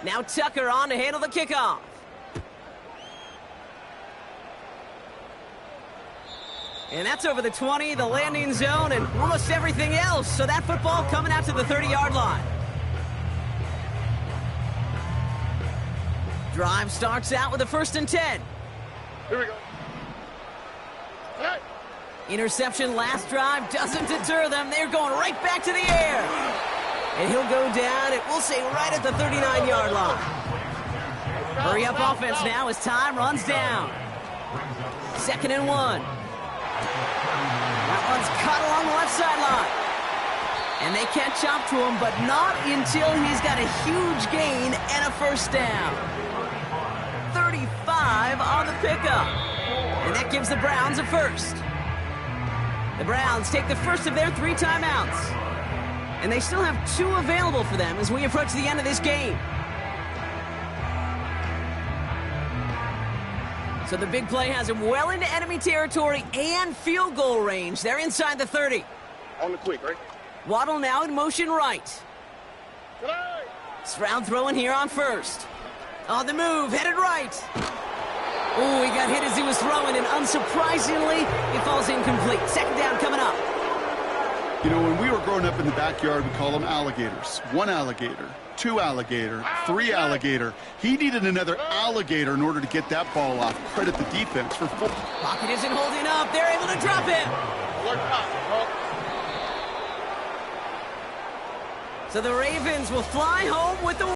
Now Tucker on to handle the kickoff. And that's over the 20, the landing zone, and almost everything else. So that football coming out to the 30-yard line. Drive starts out with a 1st and 10. Here we go. Hey. Interception last drive doesn't deter them. They're going right back to the air. And he'll go down, and we'll say right at the 39-yard line. Hurry up offense now as time runs down. 2nd and 1. That one's cut along the left sideline. And they catch up to him, but not until he's got a huge gain and a first down. 35 on the pickup. And that gives the Browns a first. The Browns take the first of their 3 timeouts. And they still have 2 available for them as we approach the end of this game. So the big play has him well into enemy territory and field goal range. They're inside the 30. On the quick, right? Waddle now in motion right. Stroud throwing here on first. On the move, headed right. Oh, he got hit as he was throwing, and unsurprisingly, he falls incomplete. 2nd down coming up. You know, when we were growing up in the backyard, we call them alligators. 1 alligator, 2 alligator, 3 alligator. He needed another alligator in order to get that ball off. Credit the defense for full. Pocket isn't holding up. They're able to drop him. So the Ravens will fly home with the